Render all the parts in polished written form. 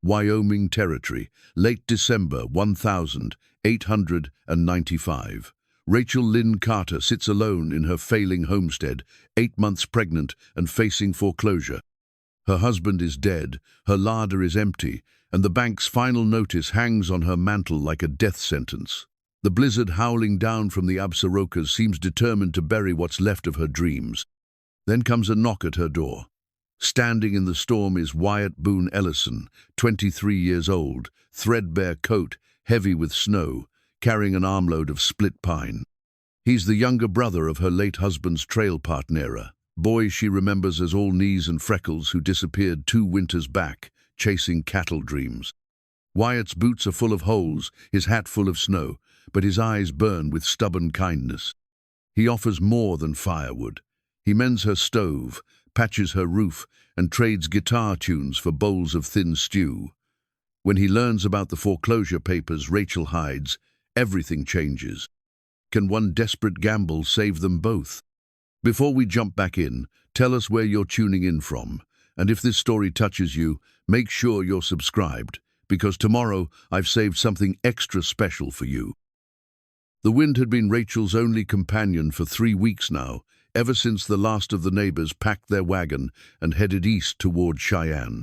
Wyoming Territory, late December 1895. Rachel Lynne Carter sits alone in her failing homestead, 8 months pregnant and facing foreclosure. Her husband is dead, her larder is empty, and the bank's final notice hangs on her mantle like a death sentence. The blizzard howling down from the Absarokas seems determined to bury what's left of her dreams. Then comes a knock at her door. Standing in the storm is Wyatt Boone Ellison, 23 years old, threadbare coat, heavy with snow, carrying an armload of split pine. He's the younger brother of her late husband's trail partner, boy she remembers as all knees and freckles who disappeared 2 winters back, chasing cattle dreams. Wyatt's boots are full of holes, his hat full of snow, but his eyes burn with stubborn kindness. He offers more than firewood. He mends her stove, patches her roof, and trades guitar tunes for bowls of thin stew. When he learns about the foreclosure papers Rachel hides, everything changes. Can one desperate gamble save them both? Before we jump back in, tell us where you're tuning in from, and if this story touches you, make sure you're subscribed, because tomorrow I've saved something extra special for you. The wind had been Rachel's only companion for 3 weeks now, ever since the last of the neighbors packed their wagon and headed east toward Cheyenne.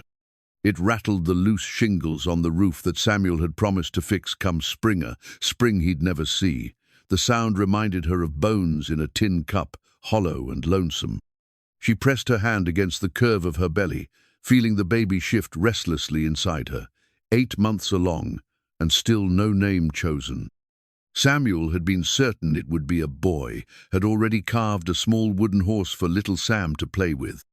It rattled the loose shingles on the roof that Samuel had promised to fix come spring he'd never see. The sound reminded her of bones in a tin cup, hollow and lonesome. She pressed her hand against the curve of her belly, feeling the baby shift restlessly inside her. 8 months along, and still no name chosen. Samuel had been certain it would be a boy, had already carved a small wooden horse for little Sam to play with.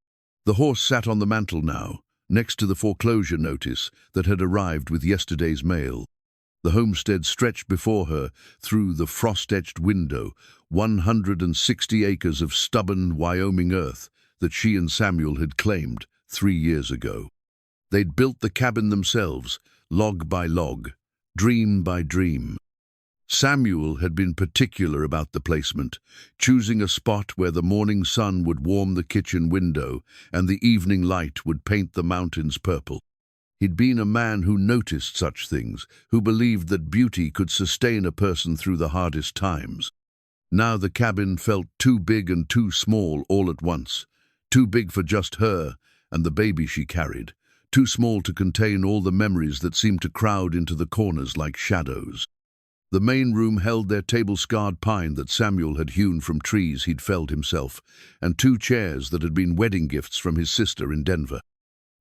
The horse sat on the mantle now, next to the foreclosure notice that had arrived with yesterday's mail. The homestead stretched before her through the frost-etched window, 160 acres of stubborn Wyoming earth that she and Samuel had claimed 3 years ago. They'd built the cabin themselves, log by log, dream by dream. Samuel had been particular about the placement, choosing a spot where the morning sun would warm the kitchen window and the evening light would paint the mountains purple. He'd been a man who noticed such things, who believed that beauty could sustain a person through the hardest times. Now the cabin felt too big and too small all at once, too big for just her and the baby she carried, too small to contain all the memories that seemed to crowd into the corners like shadows. The main room held their table-scarred pine that Samuel had hewn from trees he'd felled himself, and 2 chairs that had been wedding gifts from his sister in Denver.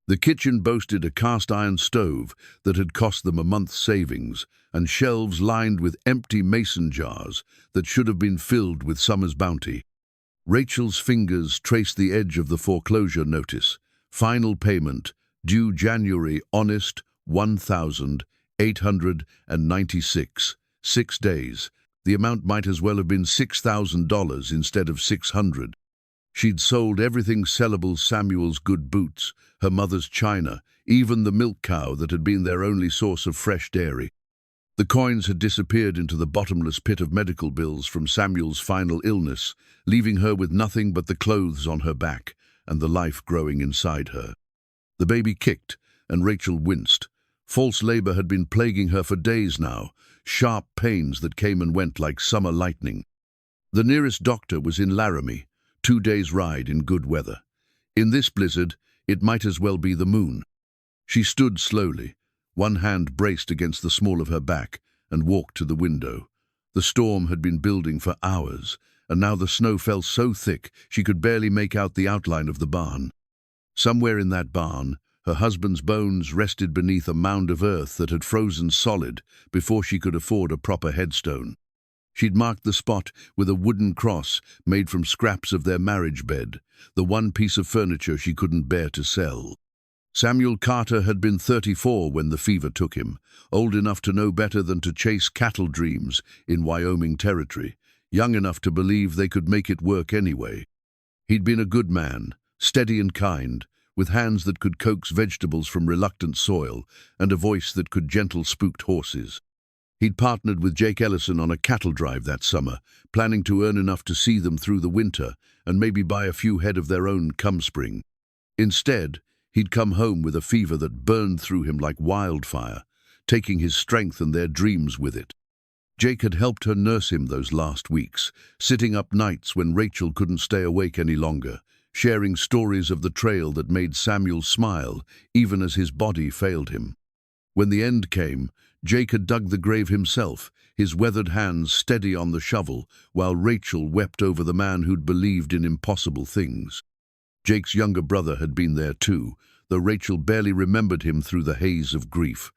The kitchen boasted a cast-iron stove that had cost them a month's savings, and shelves lined with empty mason jars that should have been filled with summer's bounty. Rachel's fingers traced the edge of the foreclosure notice. Final payment, due January, honest, $1,896. 6 days. The amount might as well have been $6,000 instead of $600. She'd sold everything sellable: Samuel's good boots, her mother's china, even the milk cow that had been their only source of fresh dairy. The coins had disappeared into the bottomless pit of medical bills from Samuel's final illness, leaving her with nothing but the clothes on her back and the life growing inside her. The baby kicked, and Rachel winced. False labor had been plaguing her for days now, sharp pains that came and went like summer lightning. The nearest doctor was in Laramie, 2 days' ride in good weather. In this blizzard, it might as well be the moon. She stood slowly, one hand braced against the small of her back, and walked to the window. The storm had been building for hours, and now the snow fell so thick she could barely make out the outline of the barn. Somewhere in that barn, her husband's bones rested beneath a mound of earth that had frozen solid before she could afford a proper headstone. She'd marked the spot with a wooden cross made from scraps of their marriage bed, the one piece of furniture she couldn't bear to sell. Samuel Carter had been 34 when the fever took him, old enough to know better than to chase cattle dreams in Wyoming Territory, young enough to believe they could make it work anyway. He'd been a good man, steady and kind, with hands that could coax vegetables from reluctant soil and a voice that could gentle spooked horses. He'd partnered with Jake Ellison on a cattle drive that summer, planning to earn enough to see them through the winter and maybe buy a few head of their own come spring. Instead, He'd come home with a fever that burned through him like wildfire, taking his strength and their dreams with it. Jake had helped her nurse him those last weeks, sitting up nights when Rachel couldn't stay awake any longer, sharing stories of the trail that made Samuel smile even as his body failed him. When the end came, Jake had dug the grave himself, his weathered hands steady on the shovel, while Rachel wept over the man who'd believed in impossible things. Jake's younger brother had been there too, though Rachel barely remembered him through the haze of grief.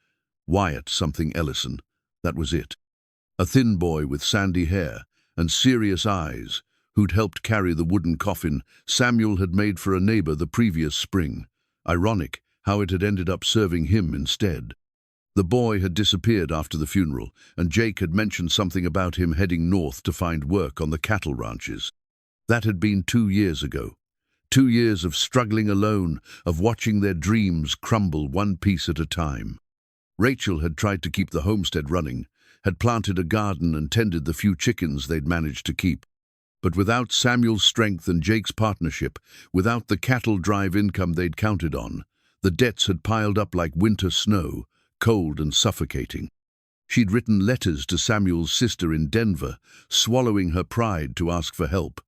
Wyatt something Ellison, that was it. A thin boy with sandy hair and serious eyes, who'd helped carry the wooden coffin Samuel had made for a neighbor the previous spring. Ironic how it had ended up serving him instead. The boy had disappeared after the funeral, and Jake had mentioned something about him heading north to find work on the cattle ranches. That had been 2 years ago. 2 years of struggling alone, of watching their dreams crumble one piece at a time. Rachel had tried to keep the homestead running, had planted a garden and tended the few chickens they'd managed to keep. But without Samuel's strength and Jake's partnership, without the cattle drive income they'd counted on, the debts had piled up like winter snow, cold and suffocating. She'd written letters to Samuel's sister in Denver, swallowing her pride to ask for help.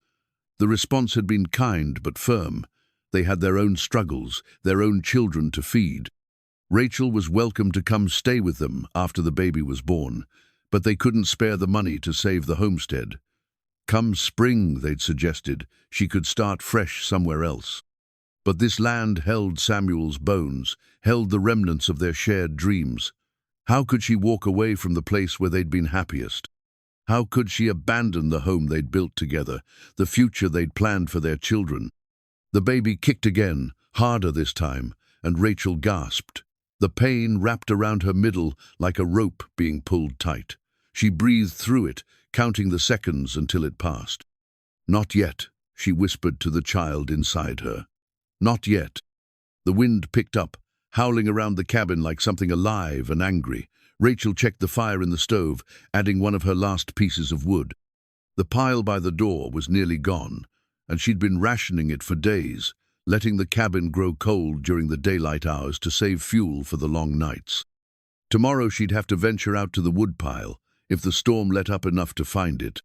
The response had been kind but firm. They had their own struggles, their own children to feed. Rachel was welcome to come stay with them after the baby was born, but they couldn't spare the money to save the homestead. Come spring, they'd suggested, she could start fresh somewhere else. But this land held Samuel's bones, held the remnants of their shared dreams. How could she walk away from the place where they'd been happiest? How could she abandon the home they'd built together, the future they'd planned for their children? The baby kicked again, harder this time, and Rachel gasped. The pain wrapped around her middle like a rope being pulled tight. She breathed through it, counting the seconds until it passed. "Not yet," she whispered to the child inside her. "Not yet." The wind picked up, howling around the cabin like something alive and angry. Rachel checked the fire in the stove, adding one of her last pieces of wood. The pile by the door was nearly gone, and she'd been rationing it for days, letting the cabin grow cold during the daylight hours to save fuel for the long nights. Tomorrow she'd have to venture out to the woodpile, if the storm let up enough to find it.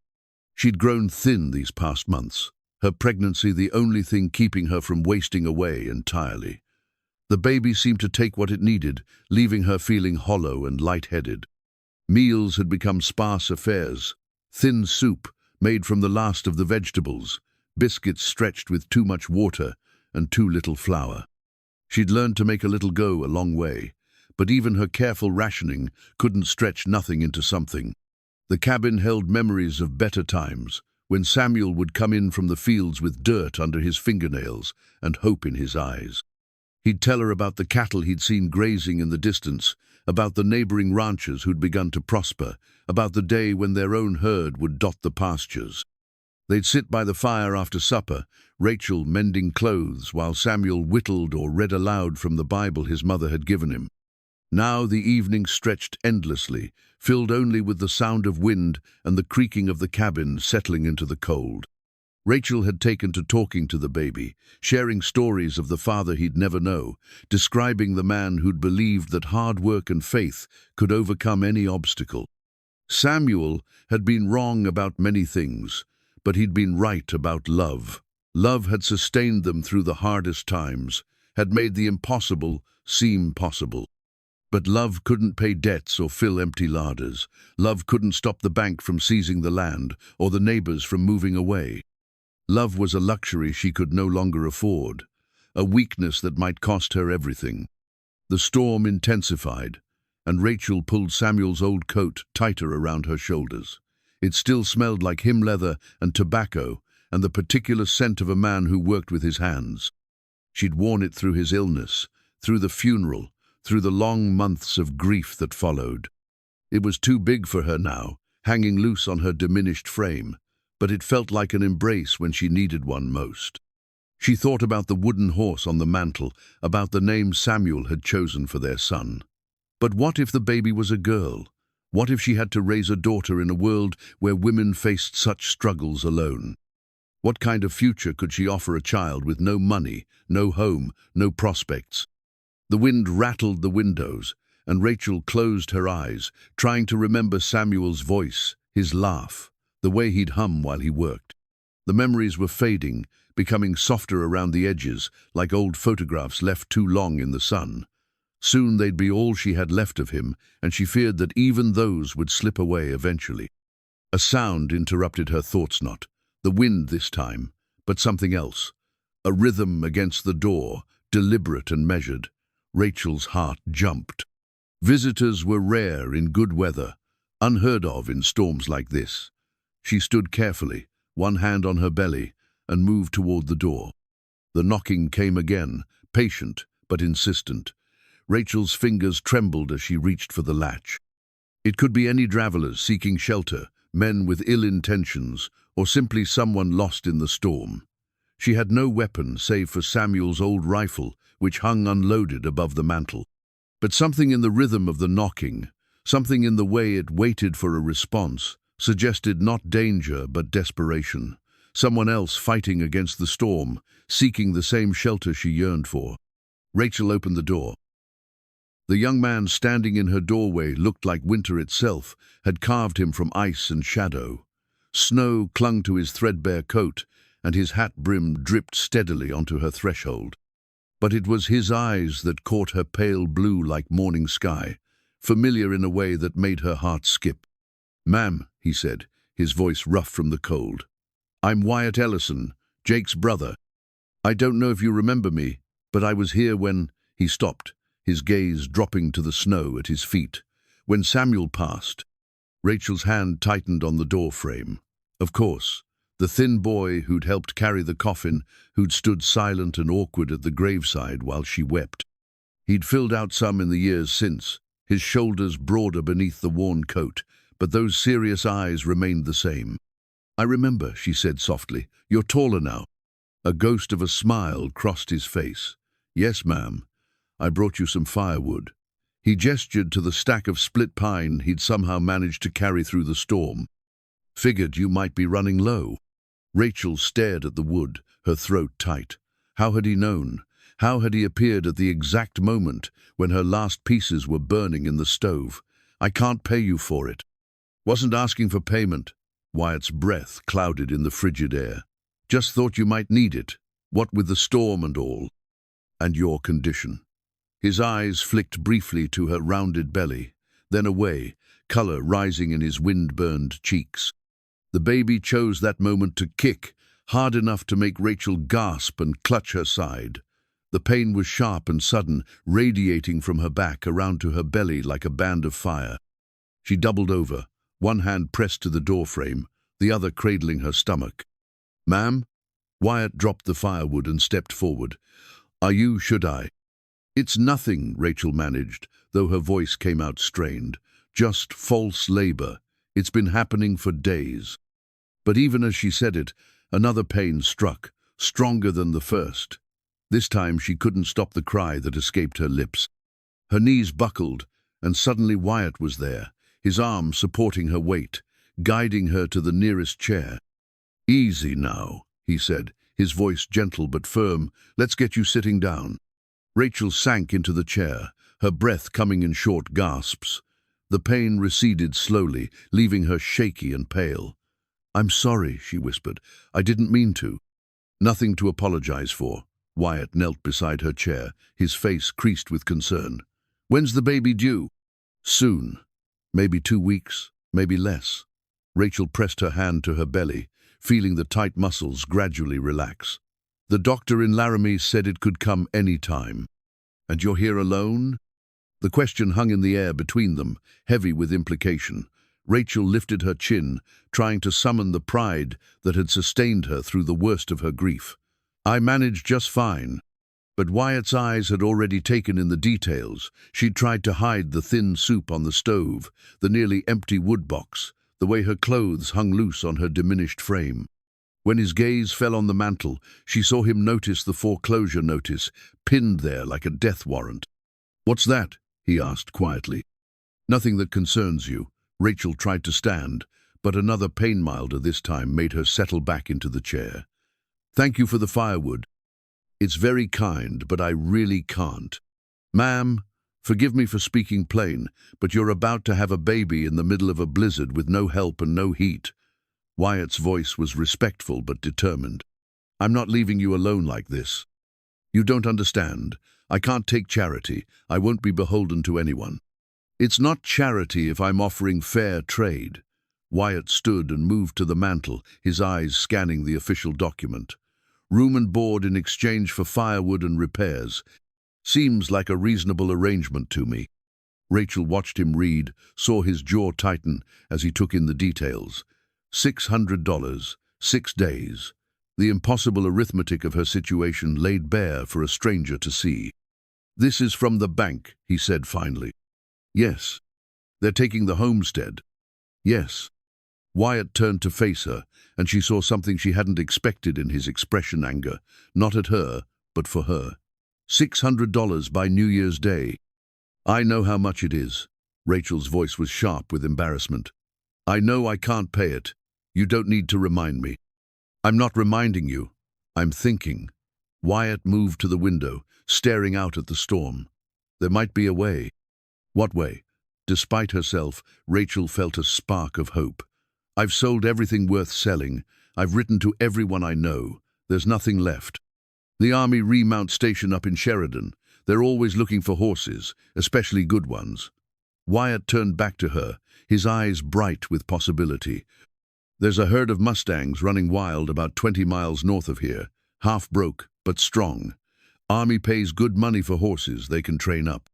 She'd grown thin these past months, her pregnancy the only thing keeping her from wasting away entirely. The baby seemed to take what it needed, leaving her feeling hollow and lightheaded. Meals had become sparse affairs. Thin soup, made from the last of the vegetables, biscuits stretched with too much water and too little flour. She'd learned to make a little go a long way, but even her careful rationing couldn't stretch nothing into something. The cabin held memories of better times, when Samuel would come in from the fields with dirt under his fingernails and hope in his eyes. He'd tell her about the cattle he'd seen grazing in the distance, about the neighboring ranches who'd begun to prosper, about the day when their own herd would dot the pastures. They'd sit by the fire after supper, Rachel mending clothes while Samuel whittled or read aloud from the Bible his mother had given him. Now the evening stretched endlessly, filled only with the sound of wind and the creaking of the cabin settling into the cold. Rachel had taken to talking to the baby, sharing stories of the father he'd never know, describing the man who'd believed that hard work and faith could overcome any obstacle. Samuel had been wrong about many things, but he'd been right about love. Love had sustained them through the hardest times, had made the impossible seem possible. But love couldn't pay debts or fill empty larders. Love couldn't stop the bank from seizing the land or the neighbors from moving away. Love was a luxury she could no longer afford, a weakness that might cost her everything. The storm intensified, and Rachel pulled Samuel's old coat tighter around her shoulders. It still smelled like him leather and tobacco and the particular scent of a man who worked with his hands. She'd worn it through his illness, through the funeral, through the long months of grief that followed. It was too big for her now, hanging loose on her diminished frame, but it felt like an embrace when she needed one most. She thought about the wooden horse on the mantle, about the name Samuel had chosen for their son. But what if the baby was a girl? What if she had to raise a daughter in a world where women faced such struggles alone? What kind of future could she offer a child with no money, no home, no prospects? The wind rattled the windows, and Rachel closed her eyes, trying to remember Samuel's voice, his laugh, the way he'd hum while he worked. The memories were fading, becoming softer around the edges, like old photographs left too long in the sun. Soon they'd be all she had left of him, and she feared that even those would slip away eventually. A sound interrupted her thoughts, not the wind this time, but something else. A rhythm against the door, deliberate and measured. Rachel's heart jumped. Visitors were rare in good weather, unheard of in storms like this. She stood carefully, one hand on her belly, and moved toward the door. The knocking came again, patient but insistent. Rachel's fingers trembled as she reached for the latch. It could be any travelers seeking shelter, men with ill intentions, or simply someone lost in the storm. She had no weapon save for Samuel's old rifle, which hung unloaded above the mantle. But something in the rhythm of the knocking, something in the way it waited for a response, suggested not danger but desperation. Someone else fighting against the storm, seeking the same shelter she yearned for. Rachel opened the door. The young man standing in her doorway looked like winter itself, had carved him from ice and shadow. Snow clung to his threadbare coat, and his hat brim dripped steadily onto her threshold. But it was his eyes that caught her pale blue like morning sky, familiar in a way that made her heart skip. "Ma'am," he said, his voice rough from the cold. "I'm Wyatt Ellison, Jake's brother. I don't know if you remember me, but I was here when—" He stopped, his gaze dropping to the snow at his feet. "When Samuel passed." Rachel's hand tightened on the door frame. Of course, the thin boy who'd helped carry the coffin, who'd stood silent and awkward at the graveside while she wept. He'd filled out some in the years since, his shoulders broader beneath the worn coat, but those serious eyes remained the same. "I remember," she said softly. "You're taller now." A ghost of a smile crossed his face. "Yes, ma'am. I brought you some firewood." He gestured to the stack of split pine he'd somehow managed to carry through the storm. "Figured you might be running low." Rachel stared at the wood, her throat tight. How had he known? How had he appeared at the exact moment when her last pieces were burning in the stove? "I can't pay you for it." "Wasn't asking for payment." Wyatt's breath clouded in the frigid air. "Just thought you might need it, what with the storm and all. And your condition." His eyes flicked briefly to her rounded belly, then away, color rising in his wind-burned cheeks. The baby chose that moment to kick, hard enough to make Rachel gasp and clutch her side. The pain was sharp and sudden, radiating from her back around to her belly like a band of fire. She doubled over, one hand pressed to the doorframe, the other cradling her stomach. "Ma'am?" Wyatt dropped the firewood and stepped forward. Should I?" "It's nothing," Rachel managed, though her voice came out strained. "Just false labor. It's been happening for days." But even as she said it, another pain struck, stronger than the first. This time she couldn't stop the cry that escaped her lips. Her knees buckled, and suddenly Wyatt was there, his arm supporting her weight, guiding her to the nearest chair. "Easy now," he said, his voice gentle but firm. "Let's get you sitting down." Rachel sank into the chair, her breath coming in short gasps. The pain receded slowly, leaving her shaky and pale. "I'm sorry," she whispered. "I didn't mean to." "Nothing to apologize for." Wyatt knelt beside her chair, his face creased with concern. "When's the baby due?" "Soon. Maybe 2 weeks, maybe less." Rachel pressed her hand to her belly, feeling the tight muscles gradually relax. "The doctor in Laramie said it could come any time." "And you're here alone?" The question hung in the air between them, heavy with implication. Rachel lifted her chin, trying to summon the pride that had sustained her through the worst of her grief. "I managed just fine." But Wyatt's eyes had already taken in the details. She'd tried to hide the thin soup on the stove, the nearly empty wood box, the way her clothes hung loose on her diminished frame. When his gaze fell on the mantle, she saw him notice the foreclosure notice, pinned there like a death warrant. "What's that?" he asked quietly. "Nothing that concerns you." Rachel tried to stand, but another pain milder this time made her settle back into the chair. Thank you for the firewood. It's very kind, but I really can't. Ma'am, forgive me for speaking plain, but you're about to have a baby in the middle of a blizzard with no help and no heat. Wyatt's voice was respectful but determined. I'm not leaving you alone like this. You don't understand. I can't take charity. I won't be beholden to anyone. It's not charity if I'm offering fair trade. Wyatt stood and moved to the mantle, his eyes scanning the official document. Room and board in exchange for firewood and repairs. Seems like a reasonable arrangement to me. Rachel watched him read, saw his jaw tighten as he took in the details. $600, 6 days. The impossible arithmetic of her situation laid bare for a stranger to see. This is from the bank, he said finally. Yes. They're taking the homestead. Yes. Wyatt turned to face her, and she saw something she hadn't expected in his expression: anger, not at her, but for her. $600 by New Year's Day. I know how much it is. Rachel's voice was sharp with embarrassment. I know I can't pay it. You don't need to remind me. I'm not reminding you. I'm thinking. Wyatt moved to the window, staring out at the storm. There might be a way. What way? Despite herself, Rachel felt a spark of hope. I've sold everything worth selling. I've written to everyone I know. There's nothing left. The Army remount station up in Sheridan. They're always looking for horses, especially good ones. Wyatt turned back to her, his eyes bright with possibility. There's a herd of Mustangs running wild about 20 miles north of here, half broke, but strong. Army pays good money for horses they can train up.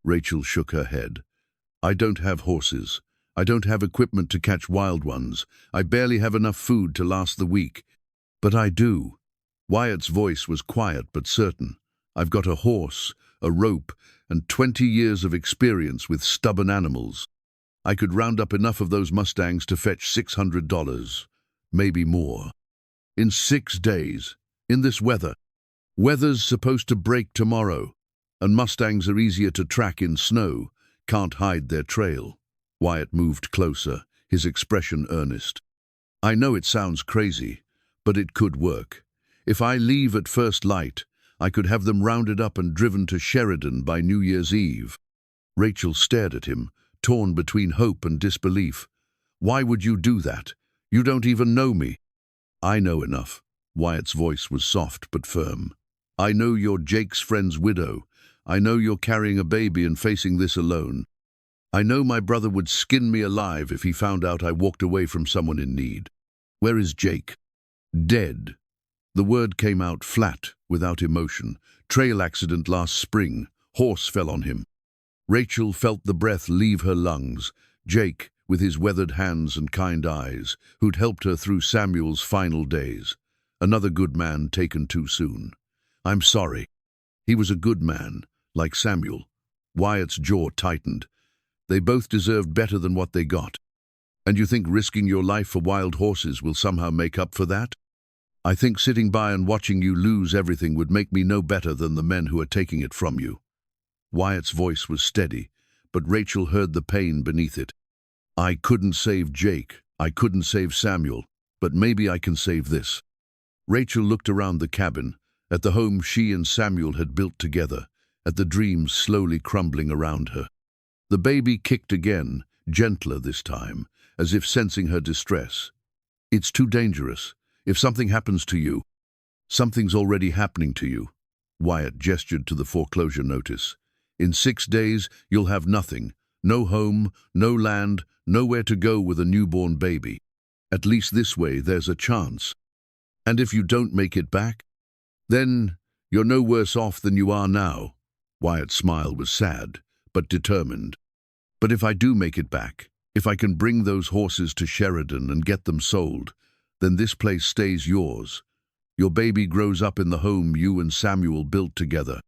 Rachel shook her head. I don't have horses. I don't have equipment to catch wild ones. I barely have enough food to last the week. But I do. Wyatt's voice was quiet but certain. I've got a horse, a rope, and 20 years of experience with stubborn animals. I could round up enough of those Mustangs to fetch $600, maybe more. In 6 days, in this weather. Weather's supposed to break tomorrow, and Mustangs are easier to track in snow, can't hide their trail. Wyatt moved closer, his expression earnest. I know it sounds crazy, but it could work. If I leave at first light, I could have them rounded up and driven to Sheridan by New Year's Eve. Rachel stared at him, torn between hope and disbelief. Why would you do that? You don't even know me. I know enough. Wyatt's voice was soft but firm. I know you're Jake's friend's widow. I know you're carrying a baby and facing this alone. I know my brother would skin me alive if he found out I walked away from someone in need. Where is Jake? Dead. The word came out flat, without emotion. Trail accident last spring. Horse fell on him. Rachel felt the breath leave her lungs. Jake, with his weathered hands and kind eyes, who'd helped her through Samuel's final days. Another good man taken too soon. I'm sorry. He was a good man, like Samuel. Wyatt's jaw tightened. They both deserved better than what they got. And you think risking your life for wild horses will somehow make up for that? I think sitting by and watching you lose everything would make me no better than the men who are taking it from you. Wyatt's voice was steady, but Rachel heard the pain beneath it. I couldn't save Jake. I couldn't save Samuel, but maybe I can save this. Rachel looked around the cabin, at the home she and Samuel had built together, at the dreams slowly crumbling around her. The baby kicked again, gentler this time, as if sensing her distress. It's too dangerous. If something happens to you, something's already happening to you. Wyatt gestured to the foreclosure notice. In 6 days, you'll have nothing. No home, no land, nowhere to go with a newborn baby. At least this way, there's a chance. And if you don't make it back, then you're no worse off than you are now. Wyatt's smile was sad, but determined. But if I do make it back, if I can bring those horses to Sheridan and get them sold, then this place stays yours. Your baby grows up in the home you and Samuel built together.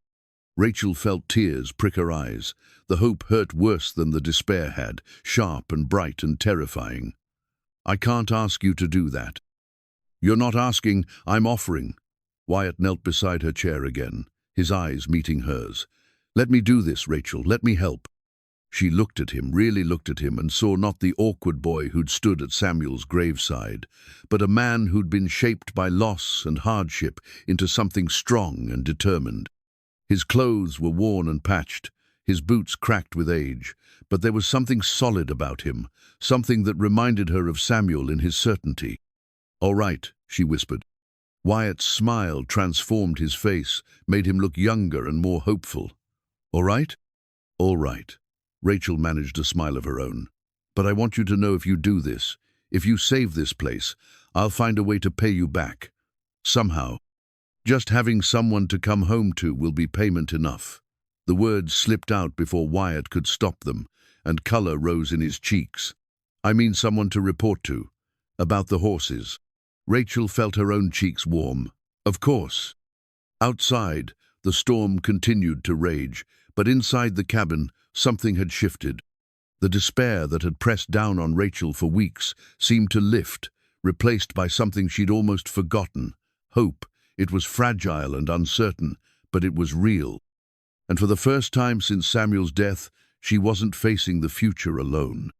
Rachel felt tears prick her eyes. The hope hurt worse than the despair had, sharp and bright and terrifying. I can't ask you to do that. You're not asking, I'm offering. Wyatt knelt beside her chair again, his eyes meeting hers. Let me do this, Rachel. Let me help. She looked at him, really looked at him, and saw not the awkward boy who'd stood at Samuel's graveside, but a man who'd been shaped by loss and hardship into something strong and determined. His clothes were worn and patched, his boots cracked with age, but there was something solid about him, something that reminded her of Samuel in his certainty. "All right," she whispered. Wyatt's smile transformed his face, made him look younger and more hopeful. "All right?" "All right." Rachel managed a smile of her own. "But I want you to know if you do this, if you save this place, I'll find a way to pay you back. Somehow. Just having someone to come home to will be payment enough." The words slipped out before Wyatt could stop them, and color rose in his cheeks. "I mean someone to report to. About the horses." Rachel felt her own cheeks warm. "Of course." Outside, the storm continued to rage, but inside the cabin, something had shifted. The despair that had pressed down on Rachel for weeks seemed to lift, replaced by something she'd almost forgotten. Hope. It was fragile and uncertain, but it was real. And for the first time since Samuel's death, she wasn't facing the future alone.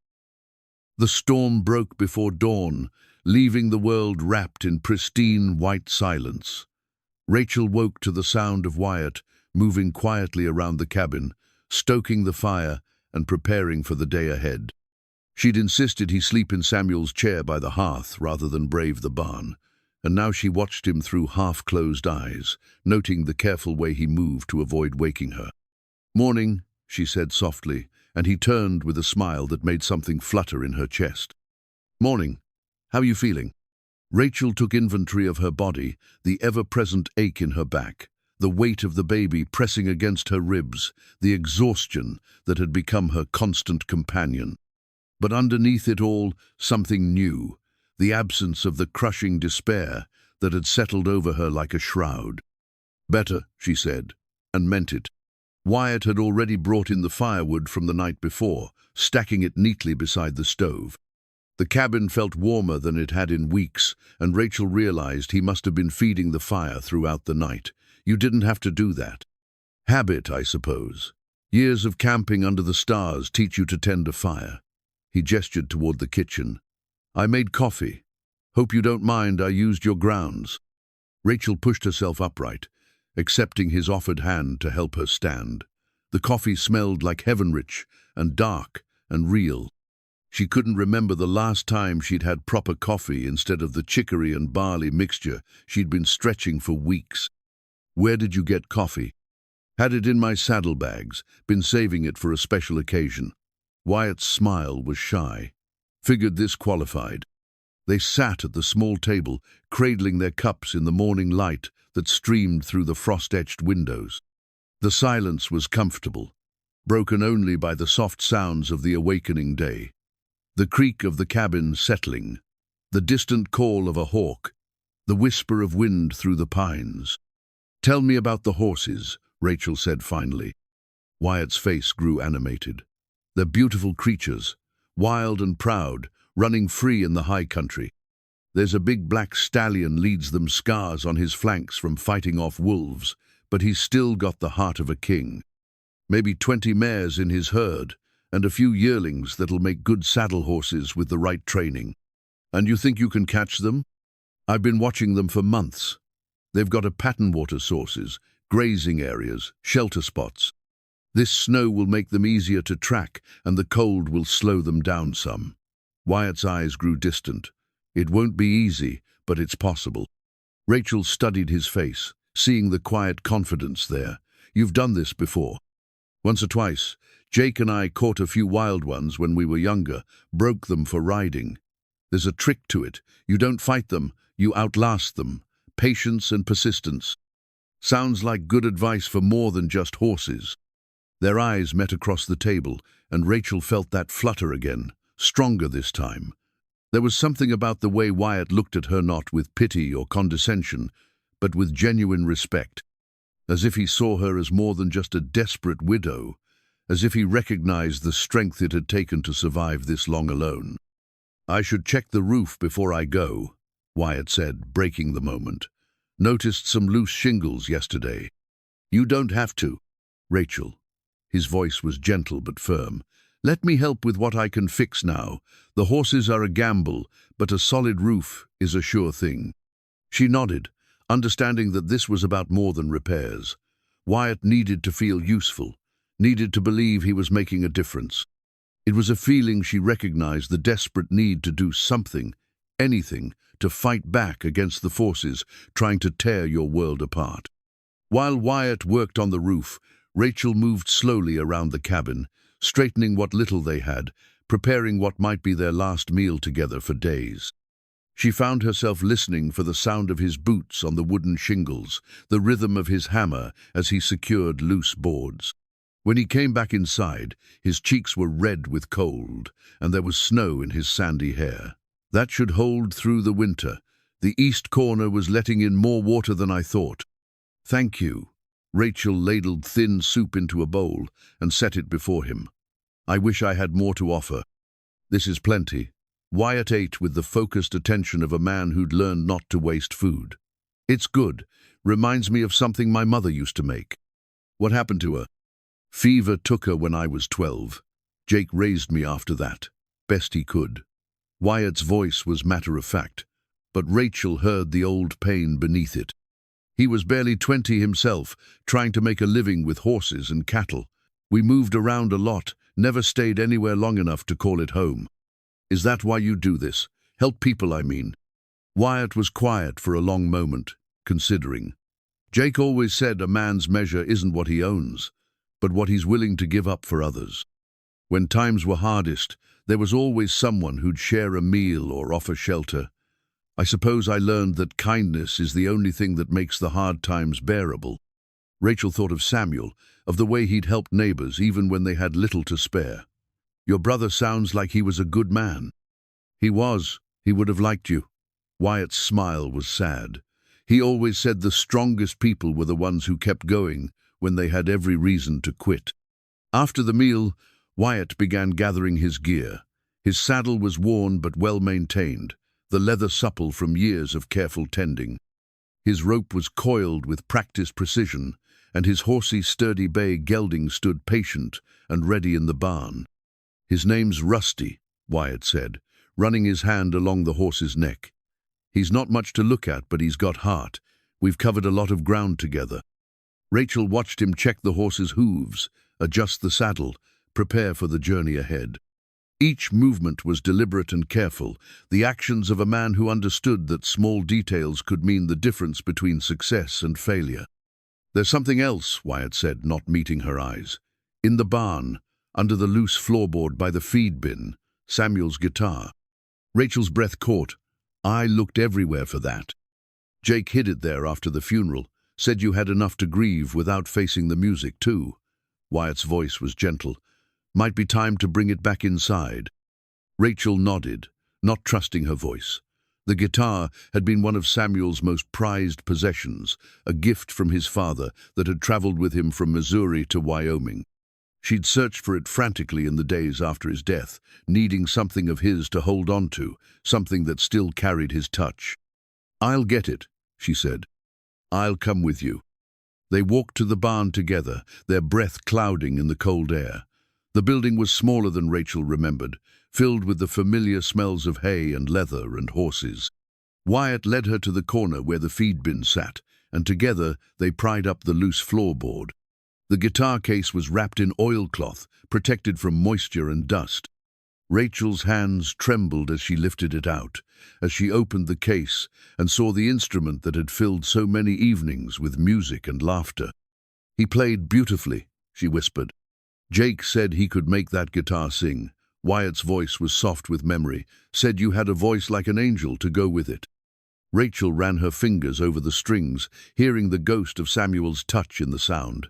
The storm broke before dawn, leaving the world wrapped in pristine white silence. Rachel woke to the sound of Wyatt moving quietly around the cabin, stoking the fire and preparing for the day ahead. She'd insisted he sleep in Samuel's chair by the hearth rather than brave the barn, and now she watched him through half-closed eyes, noting the careful way he moved to avoid waking her. "Morning," she said softly, and he turned with a smile that made something flutter in her chest. "Morning. How are you feeling?" Rachel took inventory of her body, the ever-present ache in her back, the weight of the baby pressing against her ribs, the exhaustion that had become her constant companion. But underneath it all, something new, the absence of the crushing despair that had settled over her like a shroud. "Better," she said, and meant it. Wyatt had already brought in the firewood from the night before, stacking it neatly beside the stove. The cabin felt warmer than it had in weeks, and Rachel realized he must have been feeding the fire throughout the night. You didn't have to do that. Habit, I suppose. Years of camping under the stars teach you to tend a fire. He gestured toward the kitchen. "I made coffee. Hope you don't mind I used your grounds." Rachel pushed herself upright, accepting his offered hand to help her stand. The coffee smelled like heaven-rich and dark and real. She couldn't remember the last time she'd had proper coffee instead of the chicory and barley mixture she'd been stretching for weeks. "Where did you get coffee?" "Had it in my saddlebags, been saving it for a special occasion." Wyatt's smile was shy. Figured this qualified. They sat at the small table, cradling their cups in the morning light that streamed through the frost-etched windows. The silence was comfortable, broken only by the soft sounds of the awakening day. The creak of the cabin settling, the distant call of a hawk, the whisper of wind through the pines. "Tell me about the horses," Rachel said finally. Wyatt's face grew animated. "They're beautiful creatures, wild and proud, running free in the high country. There's a big black stallion leads them scars on his flanks from fighting off wolves, but he's still got the heart of a king. Maybe 20 mares in his herd, and a few yearlings that'll make good saddle horses with the right training. And you think you can catch them? I've been watching them for months. They've got a pattern water sources, grazing areas, shelter spots. This snow will make them easier to track, and the cold will slow them down some." Wyatt's eyes grew distant. "It won't be easy, but it's possible." Rachel studied his face, seeing the quiet confidence there. "You've done this before." "Once or twice. Jake and I caught a few wild ones when we were younger, broke them for riding. There's a trick to it. You don't fight them, you outlast them. Patience and persistence." Sounds like good advice for more than just horses. Their eyes met across the table, and Rachel felt that flutter again, stronger this time. There was something about the way Wyatt looked at her, not with pity or condescension, but with genuine respect, as if he saw her as more than just a desperate widow, as if he recognized the strength it had taken to survive this long alone. "I should check the roof before I go," Wyatt said, breaking the moment. "Noticed some loose shingles yesterday." "You don't have to." "Rachel." His voice was gentle but firm. Let me help with what I can fix now. The horses are a gamble, but a solid roof is a sure thing." She nodded, understanding that this was about more than repairs. Wyatt needed to feel useful, needed to believe he was making a difference. It was a feeling she recognized, the desperate need to do something, anything, to fight back against the forces trying to tear your world apart. While Wyatt worked on the roof, Rachel moved slowly around the cabin, straightening what little they had, preparing what might be their last meal together for days. She found herself listening for the sound of his boots on the wooden shingles, the rhythm of his hammer as he secured loose boards. When he came back inside, his cheeks were red with cold, and there was snow in his sandy hair. That should hold through the winter. The east corner was letting in more water than I thought. "Thank you." Rachel ladled thin soup into a bowl and set it before him. "I wish I had more to offer." "This is plenty." Wyatt ate with the focused attention of a man who'd learned not to waste food. "It's good. Reminds me of something my mother used to make." "What happened to her?" "Fever took her when I was 12. Jake raised me after that, best he could." Wyatt's voice was matter-of-fact, but Rachel heard the old pain beneath it. He was barely 20 himself, trying to make a living with horses and cattle. "We moved around a lot, never stayed anywhere long enough to call it home." "Is that why you do this? Help people, I mean?" Wyatt was quiet for a long moment, considering. "Jake always said a man's measure isn't what he owns, but what he's willing to give up for others. When times were hardest, there was always someone who'd share a meal or offer shelter. I suppose I learned that kindness is the only thing that makes the hard times bearable." Rachel thought of Samuel, of the way he'd helped neighbors even when they had little to spare. "Your brother sounds like he was a good man." "He was. He would have liked you." Wyatt's smile was sad. He always said the strongest people were the ones who kept going when they had every reason to quit. After the meal, Wyatt began gathering his gear. His saddle was worn but well maintained, the leather supple from years of careful tending. His rope was coiled with practiced precision, and his horsey, sturdy bay gelding stood patient and ready in the barn. "His name's Rusty," Wyatt said, running his hand along the horse's neck. "He's not much to look at, but he's got heart. We've covered a lot of ground together." Rachel watched him check the horse's hooves, adjust the saddle, prepare for the journey ahead. Each movement was deliberate and careful, the actions of a man who understood that small details could mean the difference between success and failure. "There's something else," Wyatt said, not meeting her eyes. "In the barn, under the loose floorboard by the feed bin, Samuel's guitar." Rachel's breath caught. "I looked everywhere for that." "Jake hid it there after the funeral. Said you had enough to grieve without facing the music, too." Wyatt's voice was gentle. "Might be time to bring it back inside." Rachel nodded, not trusting her voice. The guitar had been one of Samuel's most prized possessions, a gift from his father that had traveled with him from Missouri to Wyoming. She'd searched for it frantically in the days after his death, needing something of his to hold on to, something that still carried his touch. "I'll get it," she said. "I'll come with you." They walked to the barn together, their breath clouding in the cold air. The building was smaller than Rachel remembered, filled with the familiar smells of hay and leather and horses. Wyatt led her to the corner where the feed bin sat, and together they pried up the loose floorboard. The guitar case was wrapped in oilcloth, protected from moisture and dust. Rachel's hands trembled as she lifted it out, as she opened the case and saw the instrument that had filled so many evenings with music and laughter. "He played beautifully," she whispered. "Jake said he could make that guitar sing." Wyatt's voice was soft with memory. "Said you had a voice like an angel to go with it." Rachel ran her fingers over the strings, hearing the ghost of Samuel's touch in the sound.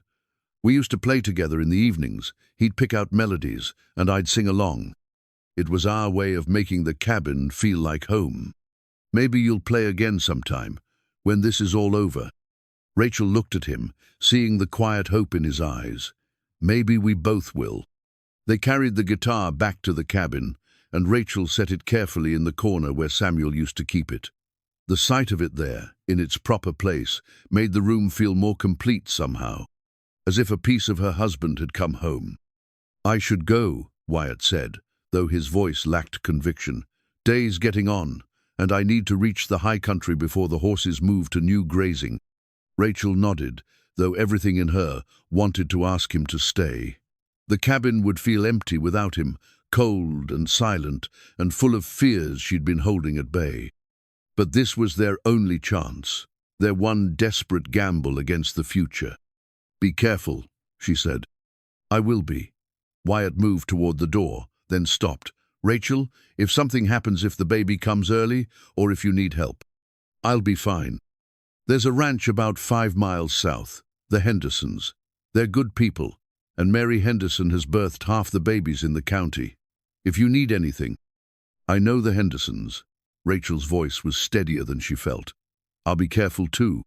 "We used to play together in the evenings. He'd pick out melodies, and I'd sing along. It was our way of making the cabin feel like home. Maybe you'll play again sometime, when this is all over." Rachel looked at him, seeing the quiet hope in his eyes. "Maybe we both will." They carried the guitar back to the cabin, and Rachel set it carefully in the corner where Samuel used to keep it. The sight of it there, in its proper place, made the room feel more complete somehow, as if a piece of her husband had come home. "I should go," Wyatt said, though his voice lacked conviction. "Day's getting on, and I need to reach the high country before the horses move to new grazing." Rachel nodded, though everything in her wanted to ask him to stay. The cabin would feel empty without him, cold and silent and full of fears she'd been holding at bay. But this was their only chance, their one desperate gamble against the future. "Be careful," she said. "I will be." Wyatt moved toward the door, then stopped. "Rachel, if something happens, if the baby comes early, or if you need help, I'll be fine. There's a ranch about 5 miles south, the Hendersons. They're good people, and Mary Henderson has birthed half the babies in the county. If you need anything—" "I know the Hendersons." Rachel's voice was steadier than she felt. "I'll be careful too."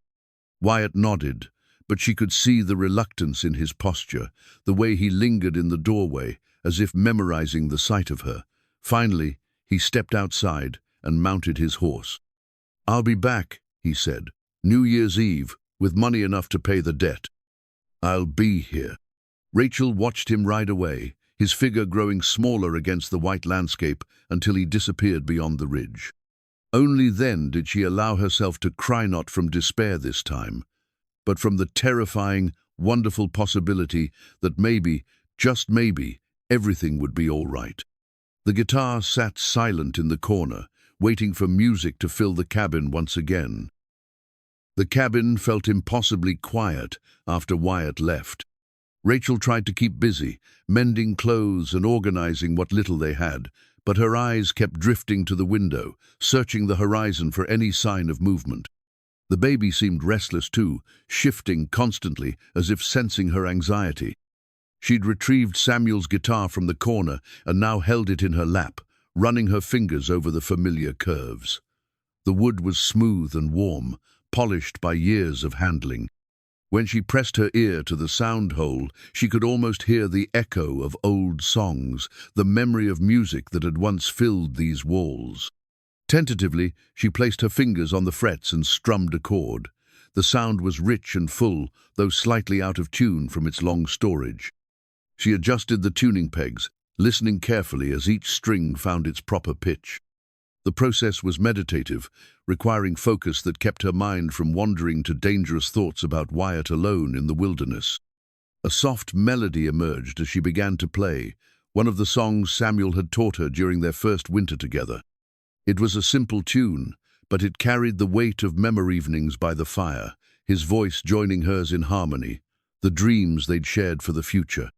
Wyatt nodded, but she could see the reluctance in his posture, the way he lingered in the doorway, as if memorizing the sight of her. Finally, he stepped outside and mounted his horse. "I'll be back," he said, "New Year's Eve, with money enough to pay the debt. I'll be here." Rachel watched him ride away, his figure growing smaller against the white landscape until he disappeared beyond the ridge. Only then did she allow herself to cry, not from despair this time, but from the terrifying, wonderful possibility that maybe, just maybe, everything would be all right. The guitar sat silent in the corner, waiting for music to fill the cabin once again. The cabin felt impossibly quiet after Wyatt left. Rachel tried to keep busy, mending clothes and organizing what little they had, but her eyes kept drifting to the window, searching the horizon for any sign of movement. The baby seemed restless too, shifting constantly as if sensing her anxiety. She'd retrieved Samuel's guitar from the corner and now held it in her lap, running her fingers over the familiar curves. The wood was smooth and warm, polished by years of handling. When she pressed her ear to the sound hole, she could almost hear the echo of old songs, the memory of music that had once filled these walls. Tentatively, she placed her fingers on the frets and strummed a chord. The sound was rich and full, though slightly out of tune from its long storage. She adjusted the tuning pegs, listening carefully as each string found its proper pitch. The process was meditative, requiring focus that kept her mind from wandering to dangerous thoughts about Wyatt alone in the wilderness. A soft melody emerged as she began to play, one of the songs Samuel had taught her during their first winter together. It was a simple tune, but it carried the weight of memory evenings by the fire, his voice joining hers in harmony, the dreams they'd shared for the future.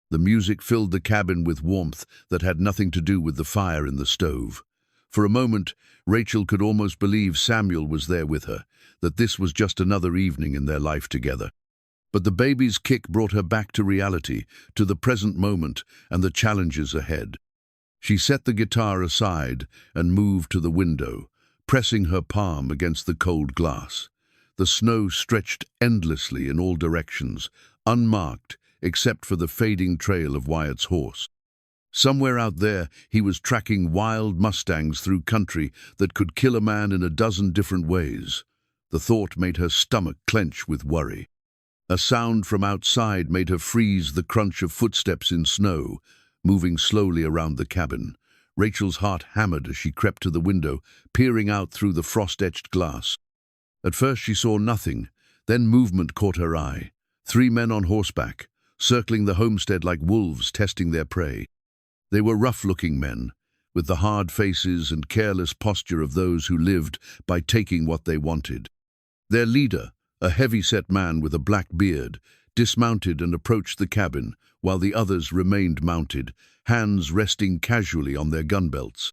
The music filled the cabin with warmth that had nothing to do with the fire in the stove. For a moment, Rachel could almost believe Samuel was there with her, that this was just another evening in their life together. But the baby's kick brought her back to reality, to the present moment and the challenges ahead. She set the guitar aside and moved to the window, pressing her palm against the cold glass. The snow stretched endlessly in all directions, unmarked except for the fading trail of Wyatt's horse. Somewhere out there, he was tracking wild mustangs through country that could kill a man in a dozen different ways. The thought made her stomach clench with worry. A sound from outside made her freeze, the crunch of footsteps in snow, moving slowly around the cabin. Rachel's heart hammered as she crept to the window, peering out through the frost-etched glass. At first she saw nothing, then movement caught her eye. 3 men on horseback, circling the homestead like wolves testing their prey. They were rough-looking men, with the hard faces and careless posture of those who lived by taking what they wanted. Their leader, a heavy-set man with a black beard, dismounted and approached the cabin, while the others remained mounted, hands resting casually on their gun belts.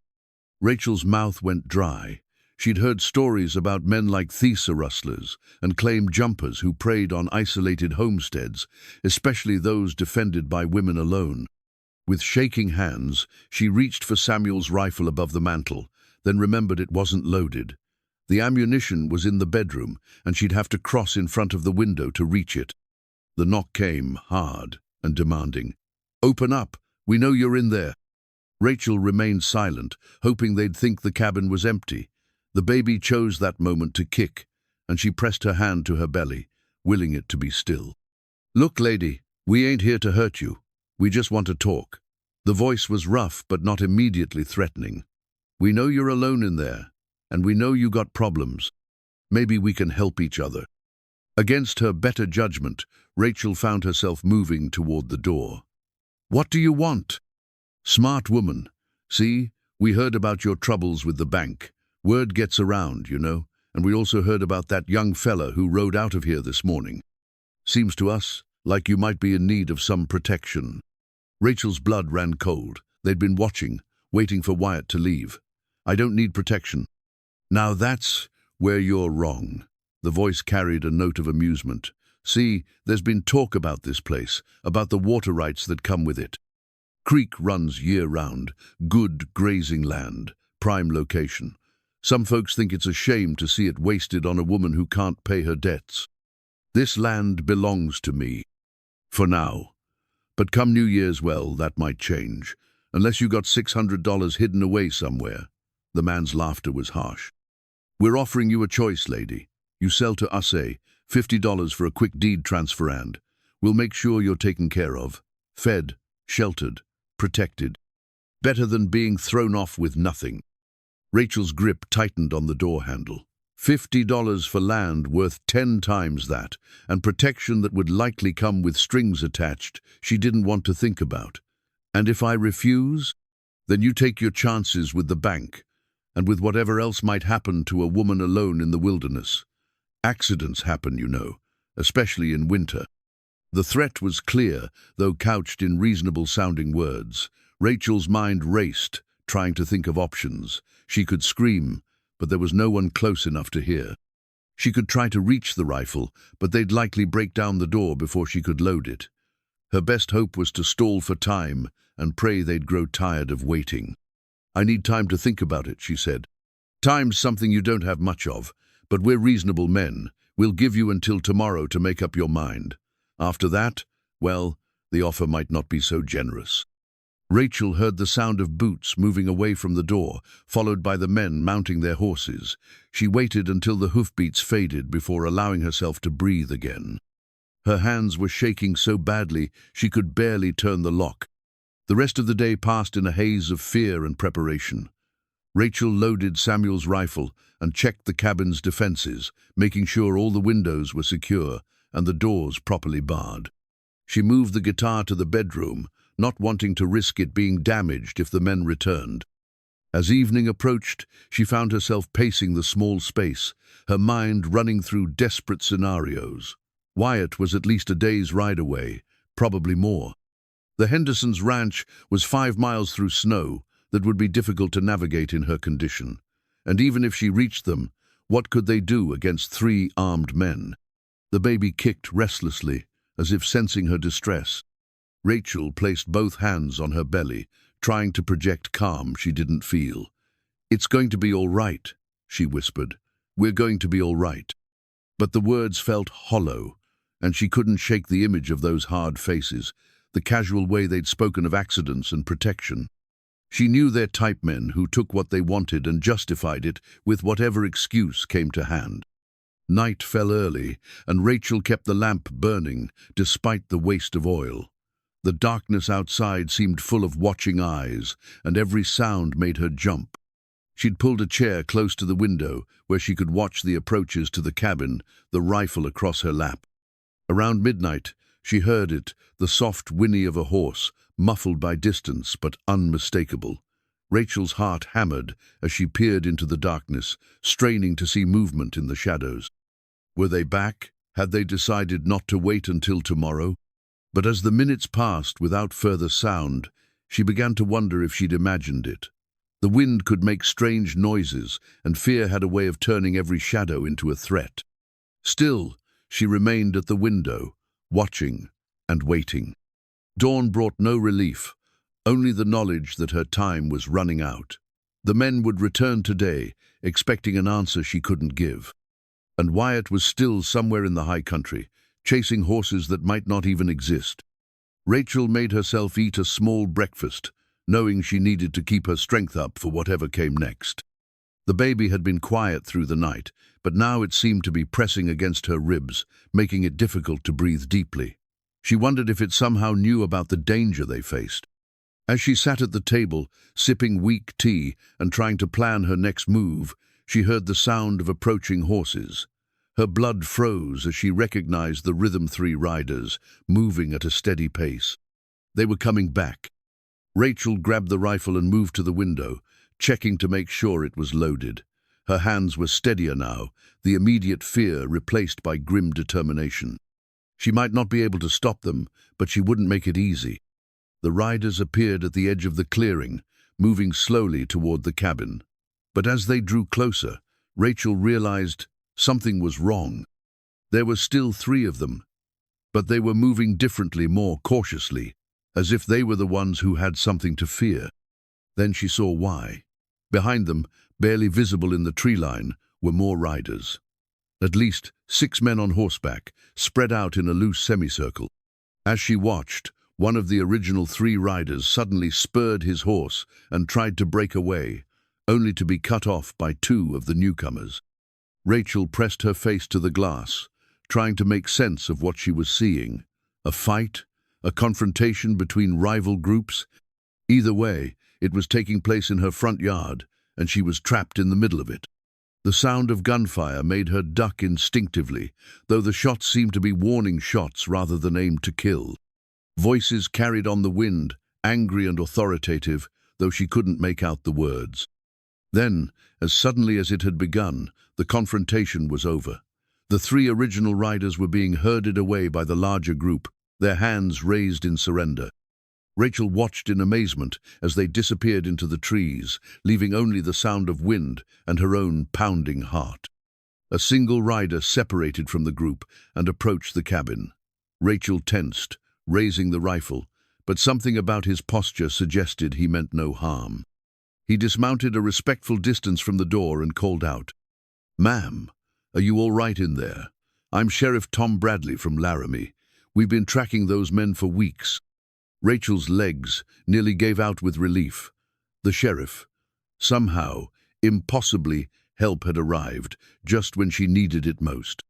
Rachel's mouth went dry. She'd heard stories about men like thesa rustlers and claim jumpers who preyed on isolated homesteads, especially those defended by women alone. With shaking hands, she reached for Samuel's rifle above the mantle, then remembered it wasn't loaded. The ammunition was in the bedroom, and she'd have to cross in front of the window to reach it. The knock came, hard and demanding. "Open up! We know you're in there!" Rachel remained silent, hoping they'd think the cabin was empty. The baby chose that moment to kick, and she pressed her hand to her belly, willing it to be still. "Look, lady, we ain't here to hurt you. We just want to talk." The voice was rough but not immediately threatening. "We know you're alone in there, and we know you got problems. Maybe we can help each other." Against her better judgment, Rachel found herself moving toward the door. "What do you want?" "Smart woman. See, we heard about your troubles with the bank. Word gets around, you know, and we also heard about that young fella who rode out of here this morning. Seems to us like you might be in need of some protection." Rachel's blood ran cold. They'd been watching, waiting for Wyatt to leave. "I don't need protection." "Now that's where you're wrong." The voice carried a note of amusement. "See, there's been talk about this place, about the water rights that come with it. Creek runs year-round, good grazing land, prime location. Some folks think it's a shame to see it wasted on a woman who can't pay her debts. This land belongs to me. For now. But come New Year's, well, that might change. Unless you got $600 hidden away somewhere." The man's laughter was harsh. "We're offering you a choice, lady. You sell to us, $50 for a quick deed transfer, and we'll make sure you're taken care of. Fed, sheltered, protected. Better than being thrown off with nothing." Rachel's grip tightened on the door handle. $50 for land worth 10 times that, and protection that would likely come with strings attached she didn't want to think about. "And if I refuse? Then you take your chances with the bank, and with whatever else might happen to a woman alone in the wilderness. Accidents happen, you know, especially in winter." The threat was clear, though couched in reasonable-sounding words. Rachel's mind raced, trying to think of options. She could scream, but there was no one close enough to hear. She could try to reach the rifle, but they'd likely break down the door before she could load it. Her best hope was to stall for time and pray they'd grow tired of waiting. "I need time to think about it," she said. "Time's something you don't have much of, but we're reasonable men. We'll give you until tomorrow to make up your mind. After that, well, the offer might not be so generous." Rachel heard the sound of boots moving away from the door, followed by the men mounting their horses. She waited until the hoofbeats faded before allowing herself to breathe again. Her hands were shaking so badly she could barely turn the lock. The rest of the day passed in a haze of fear and preparation. Rachel loaded Samuel's rifle and checked the cabin's defenses, making sure all the windows were secure and the doors properly barred. She moved the guitar to the bedroom, not wanting to risk it being damaged if the men returned. As evening approached, she found herself pacing the small space, her mind running through desperate scenarios. Wyatt was at least a day's ride away, probably more. The Hendersons' ranch was 5 miles through snow that would be difficult to navigate in her condition. And even if she reached them, what could they do against 3 armed men? The baby kicked restlessly, as if sensing her distress. Rachel placed both hands on her belly, trying to project calm she didn't feel. "It's going to be all right," she whispered. "We're going to be all right." But the words felt hollow, and she couldn't shake the image of those hard faces, the casual way they'd spoken of accidents and protection. She knew their type men who took what they wanted and justified it with whatever excuse came to hand. Night fell early, and Rachel kept the lamp burning despite the waste of oil. The darkness outside seemed full of watching eyes, and every sound made her jump. She'd pulled a chair close to the window where she could watch the approaches to the cabin, the rifle across her lap. Around midnight, she heard it, the soft whinny of a horse, muffled by distance but unmistakable. Rachel's heart hammered as she peered into the darkness, straining to see movement in the shadows. Were they back? Had they decided not to wait until tomorrow? But as the minutes passed without further sound, she began to wonder if she'd imagined it. The wind could make strange noises, and fear had a way of turning every shadow into a threat. Still, she remained at the window, watching and waiting. Dawn brought no relief, only the knowledge that her time was running out. The men would return today, expecting an answer she couldn't give. And Wyatt was still somewhere in the high country, chasing horses that might not even exist. Rachel made herself eat a small breakfast, knowing she needed to keep her strength up for whatever came next. The baby had been quiet through the night, but now it seemed to be pressing against her ribs, making it difficult to breathe deeply. She wondered if it somehow knew about the danger they faced. As she sat at the table, sipping weak tea and trying to plan her next move, she heard the sound of approaching horses. Her blood froze as she recognized the Rhythm 3 riders, moving at a steady pace. They were coming back. Rachel grabbed the rifle and moved to the window, checking to make sure it was loaded. Her hands were steadier now, the immediate fear replaced by grim determination. She might not be able to stop them, but she wouldn't make it easy. The riders appeared at the edge of the clearing, moving slowly toward the cabin. But as they drew closer, Rachel realized something was wrong. There were still 3 of them, but they were moving differently, more cautiously, as if they were the ones who had something to fear. Then she saw why. Behind them, barely visible in the tree line, were more riders. At least 6 men on horseback, spread out in a loose semicircle. As she watched, one of the original 3 riders suddenly spurred his horse and tried to break away, only to be cut off by 2 of the newcomers. Rachel pressed her face to the glass, trying to make sense of what she was seeing. A fight? A confrontation between rival groups? Either way, it was taking place in her front yard, and she was trapped in the middle of it. The sound of gunfire made her duck instinctively, though the shots seemed to be warning shots rather than aimed to kill. Voices carried on the wind, angry and authoritative, though she couldn't make out the words. Then, as suddenly as it had begun, the confrontation was over. The 3 original riders were being herded away by the larger group, their hands raised in surrender. Rachel watched in amazement as they disappeared into the trees, leaving only the sound of wind and her own pounding heart. A single rider separated from the group and approached the cabin. Rachel tensed, raising the rifle, but something about his posture suggested he meant no harm. He dismounted a respectful distance from the door and called out, "Ma'am, are you all right in there? I'm Sheriff Tom Bradley from Laramie. We've been tracking those men for weeks." Rachel's legs nearly gave out with relief. The sheriff. Somehow, impossibly, help had arrived just when she needed it most.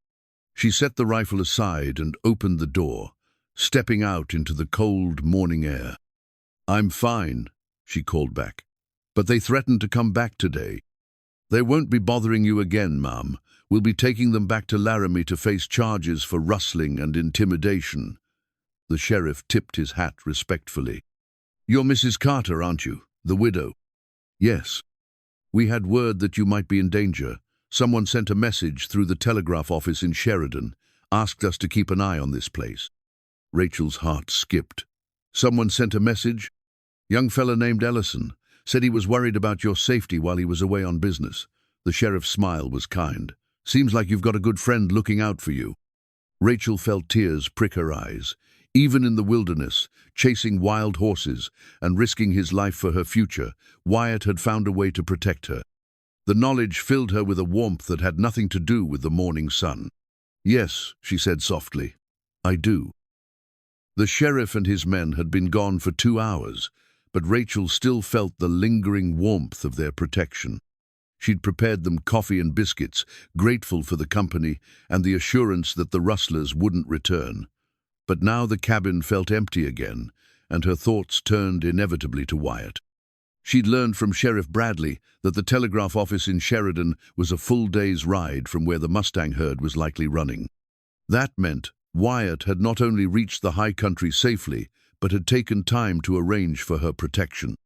She set the rifle aside and opened the door, stepping out into the cold morning air. "I'm fine," she called back. "But they threatened to come back today." "They won't be bothering you again, ma'am. We'll be taking them back to Laramie to face charges for rustling and intimidation." The sheriff tipped his hat respectfully. "You're Mrs. Carter, aren't you? The widow?" "Yes. We had word that you might be in danger. Someone sent a message through the telegraph office in Sheridan, asked us to keep an eye on this place." Rachel's heart skipped. "Someone sent a message?" "Young fella named Ellison. Said he was worried about your safety while he was away on business." The sheriff's smile was kind. "Seems like you've got a good friend looking out for you." Rachel felt tears prick her eyes. Even in the wilderness, chasing wild horses and risking his life for her future, Wyatt had found a way to protect her. The knowledge filled her with a warmth that had nothing to do with the morning sun. "Yes," she said softly, "I do." The sheriff and his men had been gone for 2 hours, but Rachel still felt the lingering warmth of their protection. She'd prepared them coffee and biscuits, grateful for the company and the assurance that the rustlers wouldn't return. But now the cabin felt empty again, and her thoughts turned inevitably to Wyatt. She'd learned from Sheriff Bradley that the telegraph office in Sheridan was a full day's ride from where the Mustang herd was likely running. That meant Wyatt had not only reached the high country safely, but had taken time to arrange for her protection.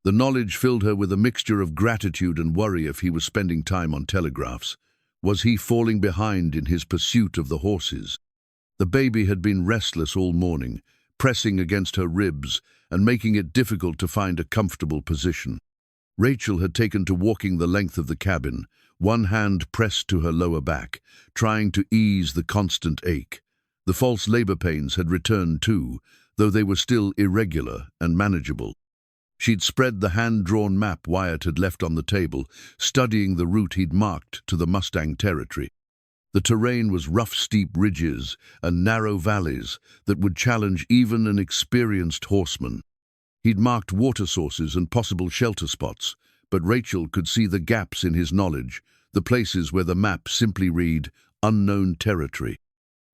The knowledge filled her with a mixture of gratitude and worry if he was spending time on telegraphs. Was he falling behind in his pursuit of the horses? The baby had been restless all morning, pressing against her ribs and making it difficult to find a comfortable position. Rachel had taken to walking the length of the cabin, one hand pressed to her lower back, trying to ease the constant ache. The false labor pains had returned too, though they were still irregular and manageable. She'd spread the hand-drawn map Wyatt had left on the table, studying the route he'd marked to the Mustang Territory. The terrain was rough, steep ridges and narrow valleys that would challenge even an experienced horseman. He'd marked water sources and possible shelter spots, but Rachel could see the gaps in his knowledge, the places where the map simply read, "Unknown Territory."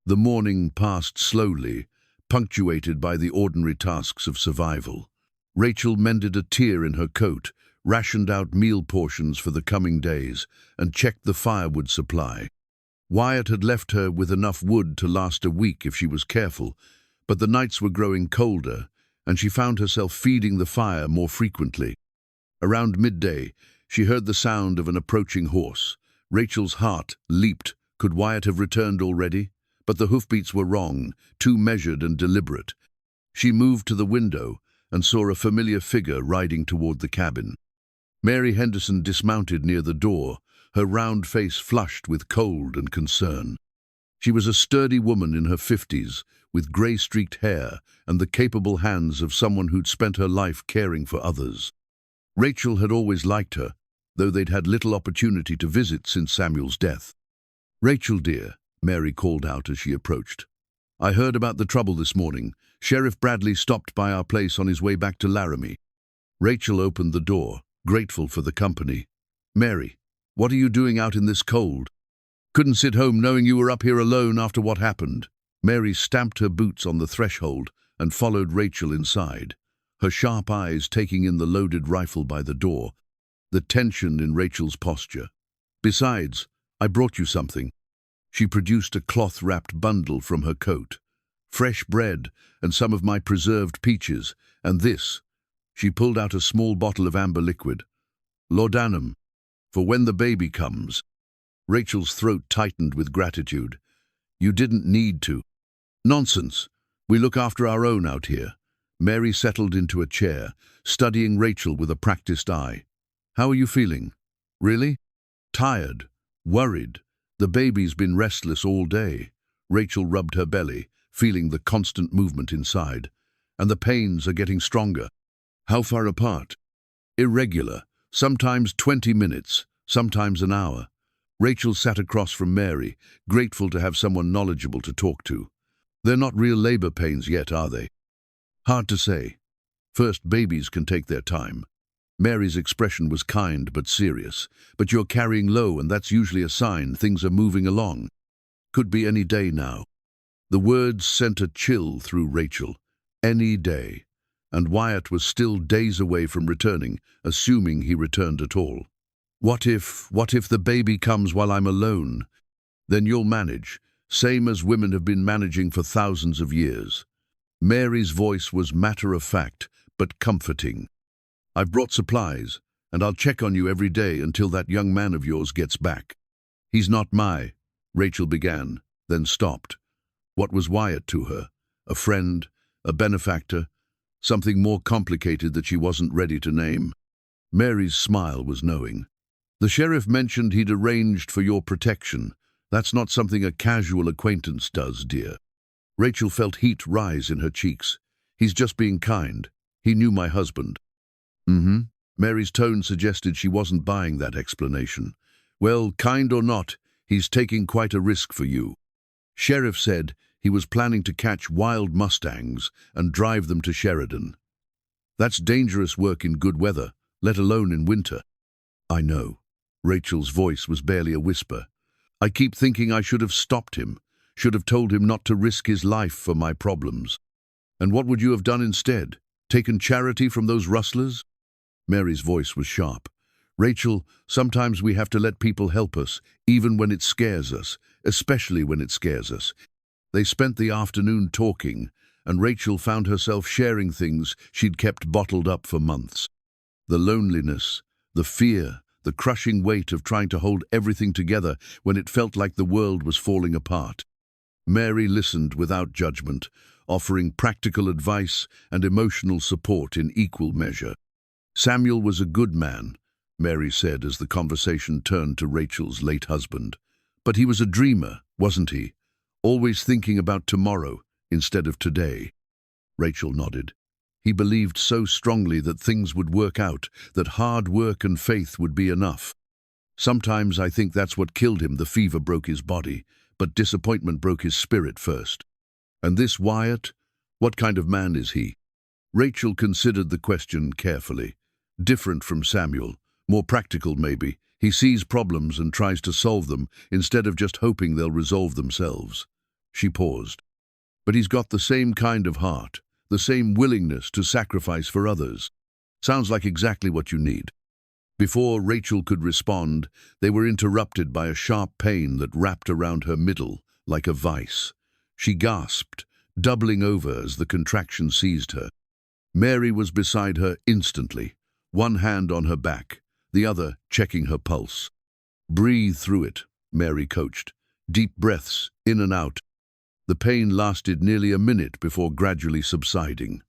The morning passed slowly, punctuated by the ordinary tasks of survival. Rachel mended a tear in her coat, rationed out meal portions for the coming days, and checked the firewood supply. Wyatt had left her with enough wood to last a week if she was careful, but the nights were growing colder, and she found herself feeding the fire more frequently. Around midday, she heard the sound of an approaching horse. Rachel's heart leaped. Could Wyatt have returned already? But the hoofbeats were wrong, too measured and deliberate. She moved to the window and saw a familiar figure riding toward the cabin. Mary Henderson dismounted near the door, her round face flushed with cold and concern. She was a sturdy woman in her 50s, with grey-streaked hair and the capable hands of someone who'd spent her life caring for others. Rachel had always liked her, though they'd had little opportunity to visit since Samuel's death. "Rachel, dear," Mary called out as she approached. "I heard about the trouble this morning. Sheriff Bradley stopped by our place on his way back to Laramie." Rachel opened the door, grateful for the company. "Mary, what are you doing out in this cold?" "Couldn't sit home knowing you were up here alone after what happened." Mary stamped her boots on the threshold and followed Rachel inside, her sharp eyes taking in the loaded rifle by the door, the tension in Rachel's posture. "Besides, I brought you something." She produced a cloth-wrapped bundle from her coat. "Fresh bread and some of my preserved peaches, and this." She pulled out a small bottle of amber liquid. "Laudanum, for when the baby comes." Rachel's throat tightened with gratitude. "You didn't need to." "Nonsense. We look after our own out here." Mary settled into a chair, studying Rachel with a practiced eye. "How are you feeling?" "Really? Tired. Worried. The baby's been restless all day." Rachel rubbed her belly, feeling the constant movement inside. "And the pains are getting stronger." "How far apart?" "Irregular. Sometimes 20 minutes, sometimes an hour." Rachel sat across from Mary, grateful to have someone knowledgeable to talk to. "They're not real labor pains yet, are they?" "Hard to say. First babies can take their time." Mary's expression was kind but serious. "But you're carrying low, and that's usually a sign things are moving along. Could be any day now." The words sent a chill through Rachel. Any day. And Wyatt was still days away from returning, assuming he returned at all. What if the baby comes while I'm alone? Then you'll manage, same as women have been managing for thousands of years." Mary's voice was matter-of-fact, but comforting. "I've brought supplies, and I'll check on you every day until that young man of yours gets back." "He's not my—" Rachel began, then stopped. What was Wyatt to her? A friend? A benefactor? Something more complicated that she wasn't ready to name? Mary's smile was knowing. "The sheriff mentioned he'd arranged for your protection. That's not something a casual acquaintance does, dear." Rachel felt heat rise in her cheeks. "He's just being kind. He knew my husband." Mary's tone suggested she wasn't buying that explanation. "Well, kind or not, he's taking quite a risk for you. Sheriff said he was planning to catch wild mustangs and drive them to Sheridan. That's dangerous work in good weather, let alone in winter." "I know." Rachel's voice was barely a whisper. "I keep thinking I should have stopped him, should have told him not to risk his life for my problems." "And what would you have done instead? Taken charity from those rustlers?" Mary's voice was sharp. "Rachel, sometimes we have to let people help us, even when it scares us, especially when it scares us." They spent the afternoon talking, and Rachel found herself sharing things she'd kept bottled up for months. The loneliness, the fear, the crushing weight of trying to hold everything together when it felt like the world was falling apart. Mary listened without judgment, offering practical advice and emotional support in equal measure. "Samuel was a good man," Mary said as the conversation turned to Rachel's late husband. "But he was a dreamer, wasn't he? Always thinking about tomorrow instead of today." Rachel nodded. "He believed so strongly that things would work out, that hard work and faith would be enough. Sometimes I think that's what killed him. The fever broke his body, but disappointment broke his spirit first." "And this Wyatt? What kind of man is he?" Rachel considered the question carefully. "Different from Samuel. More practical, maybe. He sees problems and tries to solve them instead of just hoping they'll resolve themselves." She paused. "But he's got the same kind of heart, the same willingness to sacrifice for others. Sounds like exactly what you need. Before Rachel could respond, they were interrupted by a sharp pain that wrapped around her middle like a vice. She gasped, doubling over as the contraction seized her. Mary was beside her instantly, one hand on her back, the other checking her pulse. "Breathe through it," Mary coached. "Deep breaths, in and out." The pain lasted nearly a minute before gradually subsiding.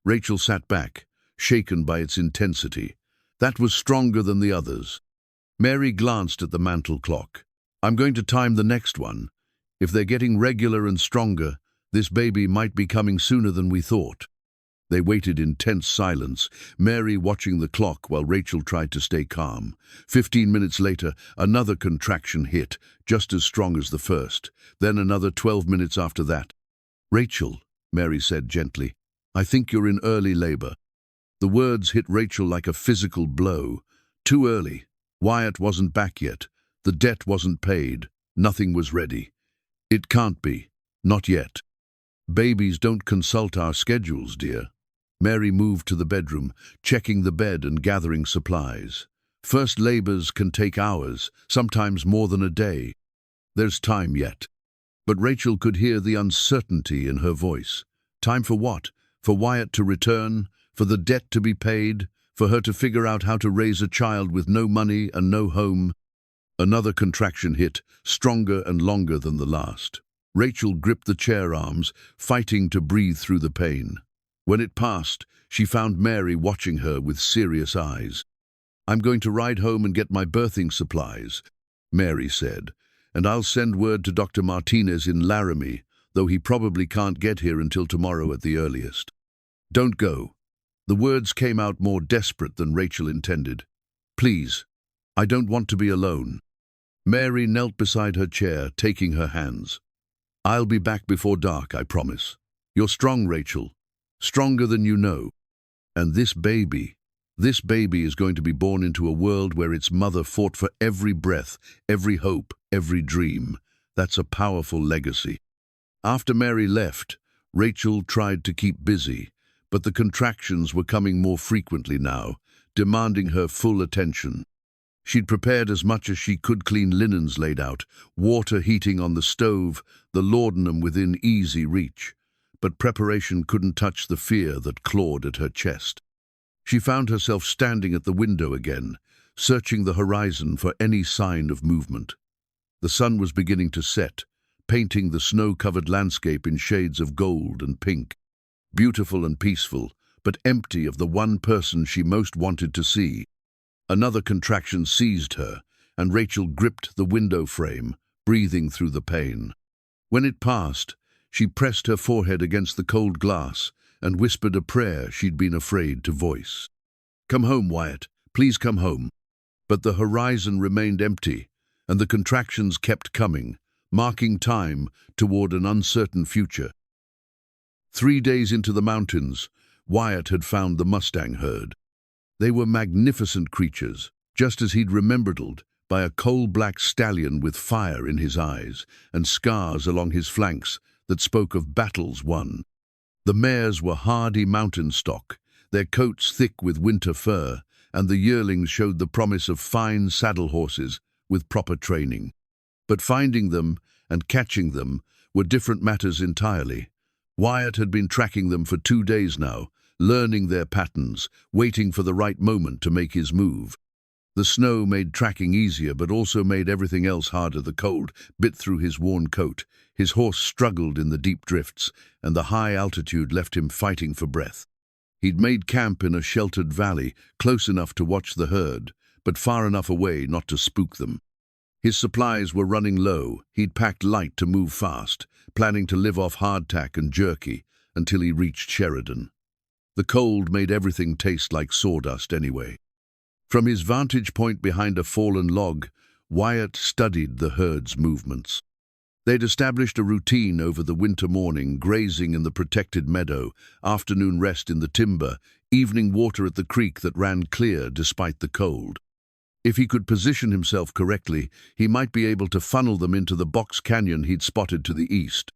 Rachel sat back, shaken by its intensity. That was stronger than the others. Mary glanced at the mantle clock. "I'm going to time the next one. If they're getting regular and stronger, this baby might be coming sooner than we thought." They waited in tense silence, Mary watching the clock while Rachel tried to stay calm. 15 minutes later, another contraction hit, just as strong as the first. Then another 12 minutes after that. "Rachel," Mary said gently, "I think you're in early labor." The words hit Rachel like a physical blow. Too early. Wyatt wasn't back yet. The debt wasn't paid. Nothing was ready. "It can't be. Not yet." "Babies don't consult our schedules, dear." Mary moved to the bedroom, checking the bed and gathering supplies. "First labors can take hours, sometimes more than a day. There's time yet." But Rachel could hear the uncertainty in her voice. Time for what? For Wyatt to return? For the debt to be paid? For her to figure out how to raise a child with no money and no home? Another contraction hit, stronger and longer than the last. Rachel gripped the chair arms, fighting to breathe through the pain. When it passed, she found Mary watching her with serious eyes. "I'm going to ride home and get my birthing supplies," Mary said, "and I'll send word to Dr. Martinez in Laramie, though he probably can't get here until tomorrow at the earliest." "Don't go." The words came out more desperate than Rachel intended. "Please, I don't want to be alone." Mary knelt beside her chair, taking her hands. "I'll be back before dark, I promise. You're strong, Rachel. Stronger than you know. And this baby is going to be born into a world where its mother fought for every breath, every hope, every dream. That's a powerful legacy." After Mary left, Rachel tried to keep busy, but the contractions were coming more frequently now, demanding her full attention. She'd prepared as much as she could, clean linens laid out, water heating on the stove, the laudanum within easy reach. But preparation couldn't touch the fear that clawed at her chest. She found herself standing at the window again, searching the horizon for any sign of movement. The sun was beginning to set, painting the snow-covered landscape in shades of gold and pink. Beautiful and peaceful, but empty of the one person she most wanted to see. Another contraction seized her, and Rachel gripped the window frame, breathing through the pain. When it passed, she pressed her forehead against the cold glass and whispered a prayer she'd been afraid to voice. "Come home, Wyatt. Please come home." But the horizon remained empty, and the contractions kept coming, marking time toward an uncertain future. 3 days into the mountains, Wyatt had found the Mustang herd. They were magnificent creatures, just as he'd remembered, by a coal-black stallion with fire in his eyes and scars along his flanks that spoke of battles won. The mares were hardy mountain stock, their coats thick with winter fur, and the yearlings showed the promise of fine saddle horses with proper training. But finding them and catching them were different matters entirely. Wyatt had been tracking them for 2 days now, learning their patterns, waiting for the right moment to make his move. The snow made tracking easier, but also made everything else harder. The cold bit through his worn coat. His horse struggled in the deep drifts, and the high altitude left him fighting for breath. He'd made camp in a sheltered valley, close enough to watch the herd, but far enough away not to spook them. His supplies were running low. He'd packed light to move fast, planning to live off hardtack and jerky until he reached Sheridan. The cold made everything taste like sawdust anyway. From his vantage point behind a fallen log, Wyatt studied the herd's movements. They'd established a routine over the winter morning, grazing in the protected meadow, afternoon rest in the timber, evening water at the creek that ran clear despite the cold. If he could position himself correctly, he might be able to funnel them into the box canyon he'd spotted to the east.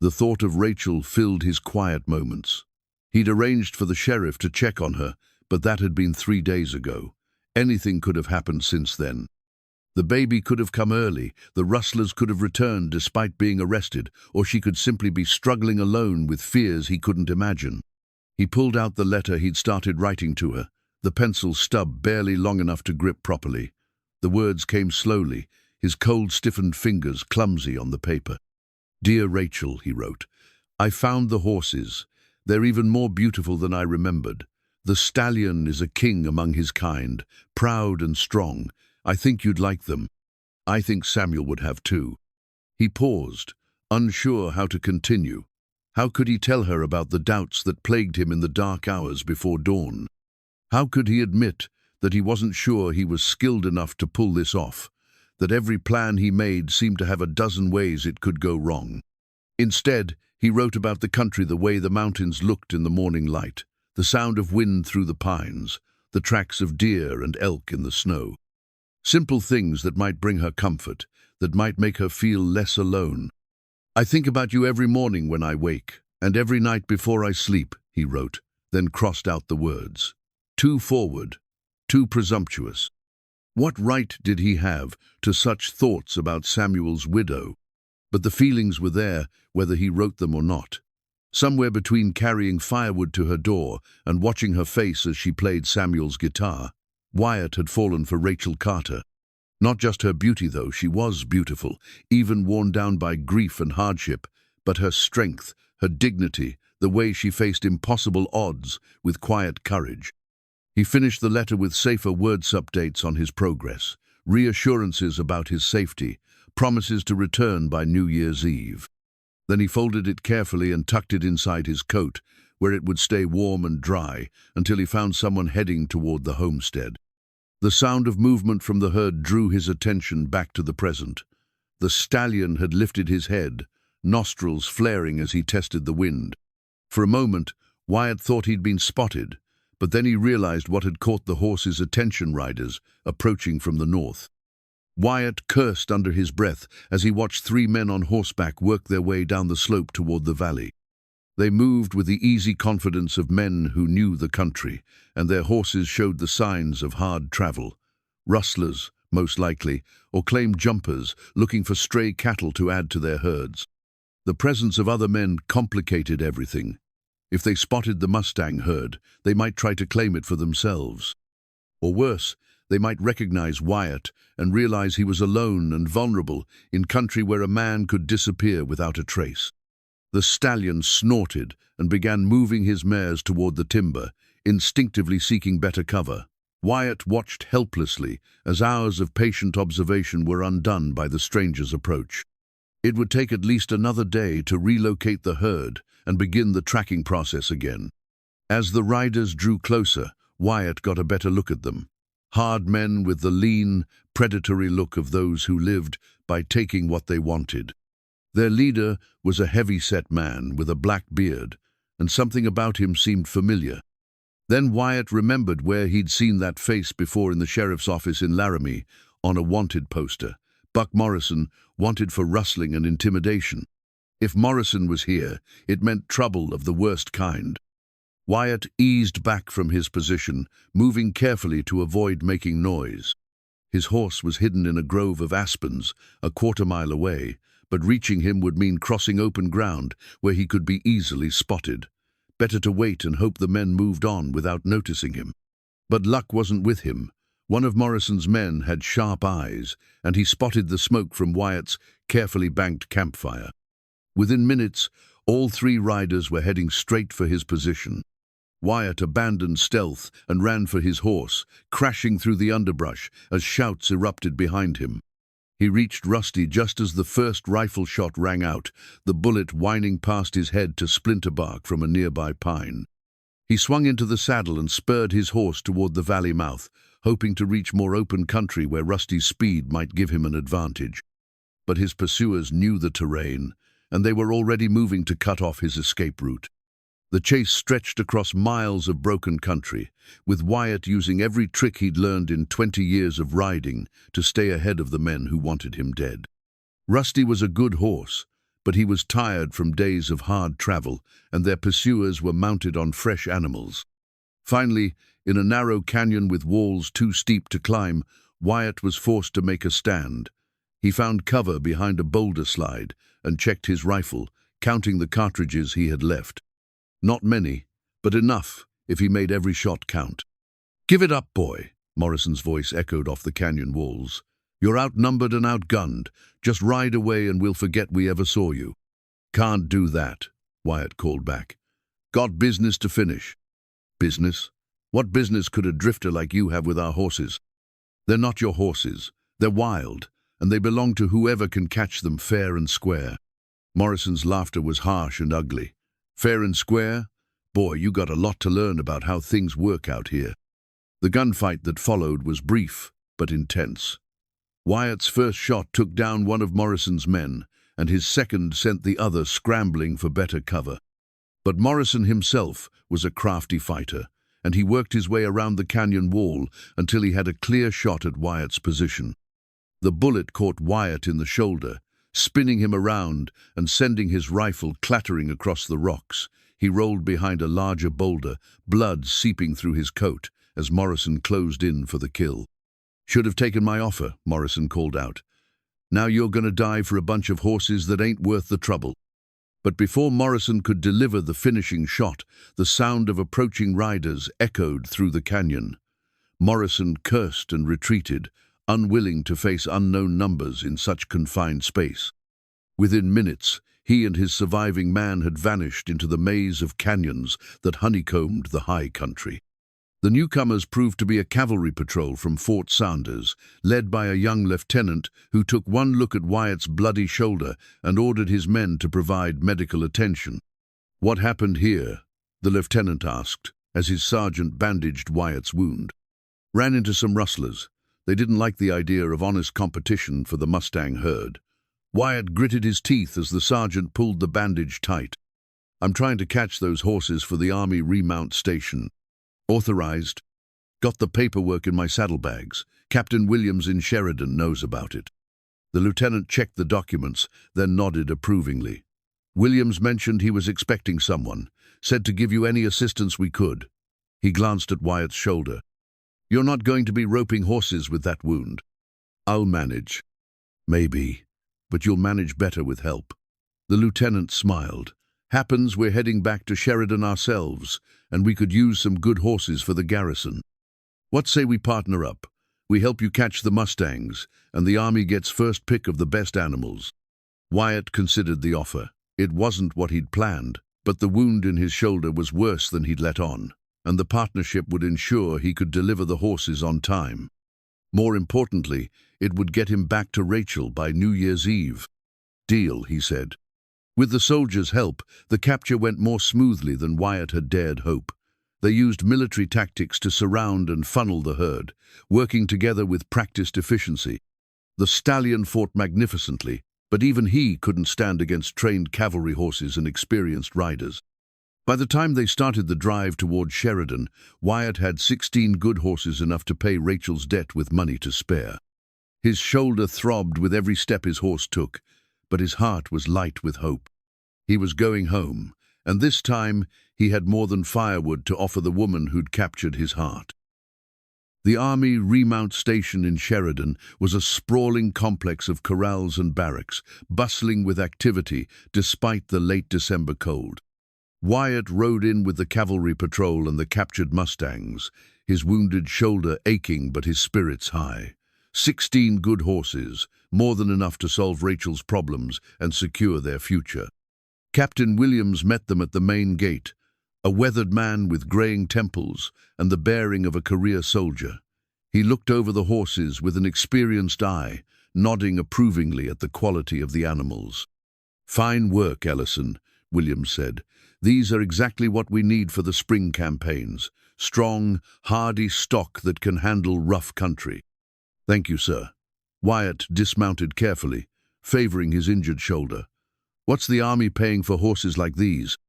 The thought of Rachel filled his quiet moments. He'd arranged for the sheriff to check on her, but that had been 3 days ago. Anything could have happened since then. The baby could have come early, the rustlers could have returned despite being arrested, or she could simply be struggling alone with fears he couldn't imagine. He pulled out the letter he'd started writing to her, the pencil stub barely long enough to grip properly. The words came slowly, his cold, stiffened fingers clumsy on the paper. "Dear Rachel," he wrote, "I found the horses. They're even more beautiful than I remembered. The stallion is a king among his kind, proud and strong. I think you'd like them. I think Samuel would have too." He paused, unsure how to continue. How could he tell her about the doubts that plagued him in the dark hours before dawn? How could he admit that he wasn't sure he was skilled enough to pull this off, that every plan he made seemed to have a dozen ways it could go wrong? Instead, he wrote about the country, the way the mountains looked in the morning light, the sound of wind through the pines, the tracks of deer and elk in the snow. Simple things that might bring her comfort, that might make her feel less alone. "I think about you every morning when I wake, and every night before I sleep," he wrote, then crossed out the words. Too forward, too presumptuous. What right did he have to such thoughts about Samuel's widow? But the feelings were there, whether he wrote them or not. Somewhere between carrying firewood to her door and watching her face as she played Samuel's guitar, Wyatt had fallen for Rachel Carter. Not just her beauty, though, she was beautiful, even worn down by grief and hardship, but her strength, her dignity, the way she faced impossible odds with quiet courage. He finished the letter with safer words updates on his progress, reassurances about his safety, promises to return by New Year's Eve. Then he folded it carefully and tucked it inside his coat, where it would stay warm and dry until he found someone heading toward the homestead. The sound of movement from the herd drew his attention back to the present. The stallion had lifted his head, nostrils flaring as he tested the wind. For a moment, Wyatt thought he'd been spotted, but then he realized what had caught the horse's attention: riders approaching from the north. Wyatt cursed under his breath as he watched 3 men on horseback work their way down the slope toward the valley. They moved with the easy confidence of men who knew the country, and their horses showed the signs of hard travel. Rustlers, most likely, or claimed jumpers looking for stray cattle to add to their herds. The presence of other men complicated everything. If they spotted the Mustang herd, they might try to claim it for themselves. Or worse, they might recognize Wyatt and realize he was alone and vulnerable in country where a man could disappear without a trace. The stallion snorted and began moving his mares toward the timber, instinctively seeking better cover. Wyatt watched helplessly as hours of patient observation were undone by the stranger's approach. It would take at least another day to relocate the herd and begin the tracking process again. As the riders drew closer, Wyatt got a better look at them. Hard men with the lean, predatory look of those who lived by taking what they wanted. Their leader was a heavy-set man with a black beard, and something about him seemed familiar. Then Wyatt remembered where he'd seen that face before in the sheriff's office in Laramie, on a wanted poster. Buck Morrison, wanted for rustling and intimidation. If Morrison was here, it meant trouble of the worst kind. Wyatt eased back from his position, moving carefully to avoid making noise. His horse was hidden in a grove of aspens, a quarter-mile away, but reaching him would mean crossing open ground where he could be easily spotted. Better to wait and hope the men moved on without noticing him. But luck wasn't with him. One of Morrison's men had sharp eyes, and he spotted the smoke from Wyatt's carefully banked campfire. Within minutes, all 3 riders were heading straight for his position. Wyatt abandoned stealth and ran for his horse, crashing through the underbrush as shouts erupted behind him. He reached Rusty just as the first rifle shot rang out, the bullet whining past his head to splinter bark from a nearby pine. He swung into the saddle and spurred his horse toward the valley mouth, hoping to reach more open country where Rusty's speed might give him an advantage. But his pursuers knew the terrain, and they were already moving to cut off his escape route. The chase stretched across miles of broken country, with Wyatt using every trick he'd learned in 20 years of riding to stay ahead of the men who wanted him dead. Rusty was a good horse, but he was tired from days of hard travel, and their pursuers were mounted on fresh animals. Finally, in a narrow canyon with walls too steep to climb, Wyatt was forced to make a stand. He found cover behind a boulder slide and checked his rifle, counting the cartridges he had left. Not many, but enough if he made every shot count. "Give it up, boy," Morrison's voice echoed off the canyon walls. "You're outnumbered and outgunned. Just ride away and we'll forget we ever saw you." "Can't do that," Wyatt called back. "Got business to finish." "Business? What business could a drifter like you have with our horses?" "They're not your horses. They're wild, and they belong to whoever can catch them fair and square." Morrison's laughter was harsh and ugly. "Fair and square? Boy, you got a lot to learn about how things work out here." The gunfight that followed was brief, but intense. Wyatt's first shot took down one of Morrison's men, and his second sent the other scrambling for better cover. But Morrison himself was a crafty fighter, and he worked his way around the canyon wall until he had a clear shot at Wyatt's position. The bullet caught Wyatt in the shoulder, spinning him around and sending his rifle clattering across the rocks. He rolled behind a larger boulder, blood seeping through his coat as Morrison closed in for the kill. "Should have taken my offer," Morrison called out. "Now you're gonna die for a bunch of horses that ain't worth the trouble." But before Morrison could deliver the finishing shot, the sound of approaching riders echoed through the canyon. Morrison cursed and retreated, unwilling to face unknown numbers in such confined space. Within minutes, he and his surviving man had vanished into the maze of canyons that honeycombed the high country. The newcomers proved to be a cavalry patrol from Fort Sanders, led by a young lieutenant who took one look at Wyatt's bloody shoulder and ordered his men to provide medical attention. "What happened here?" the lieutenant asked, as his sergeant bandaged Wyatt's wound. "Ran into some rustlers. They didn't like the idea of honest competition for the Mustang herd." Wyatt gritted his teeth as the sergeant pulled the bandage tight. "I'm trying to catch those horses for the Army remount station." "Authorized. Got the paperwork in my saddlebags. Captain Williams in Sheridan knows about it." The lieutenant checked the documents, then nodded approvingly. "Williams mentioned he was expecting someone. Said to give you any assistance we could." He glanced at Wyatt's shoulder. "You're not going to be roping horses with that wound." "I'll manage." "Maybe, but you'll manage better with help." The lieutenant smiled. "Happens we're heading back to Sheridan ourselves, and we could use some good horses for the garrison. What say we partner up? We help you catch the Mustangs, and the Army gets first pick of the best animals." Wyatt considered the offer. It wasn't what he'd planned, but the wound in his shoulder was worse than he'd let on, and the partnership would ensure he could deliver the horses on time. More importantly, it would get him back to Rachel by New Year's Eve. "Deal," he said. With the soldiers' help, the capture went more smoothly than Wyatt had dared hope. They used military tactics to surround and funnel the herd, working together with practiced efficiency. The stallion fought magnificently, but even he couldn't stand against trained cavalry horses and experienced riders. By the time they started the drive toward Sheridan, Wyatt had 16 good horses, enough to pay Rachel's debt with money to spare. His shoulder throbbed with every step his horse took, but his heart was light with hope. He was going home, and this time he had more than firewood to offer the woman who'd captured his heart. The Army remount station in Sheridan was a sprawling complex of corrals and barracks, bustling with activity despite the late December cold. Wyatt rode in with the cavalry patrol and the captured Mustangs, his wounded shoulder aching but his spirits high. 16 good horses, more than enough to solve Rachel's problems and secure their future. Captain Williams met them at the main gate, a weathered man with graying temples and the bearing of a career soldier. He looked over the horses with an experienced eye, nodding approvingly at the quality of the animals. "Fine work, Ellison," Williams said. "These are exactly what we need for the spring campaigns. Strong, hardy stock that can handle rough country." "Thank you, sir." Wyatt dismounted carefully, favoring his injured shoulder. "What's the Army paying for horses like these?"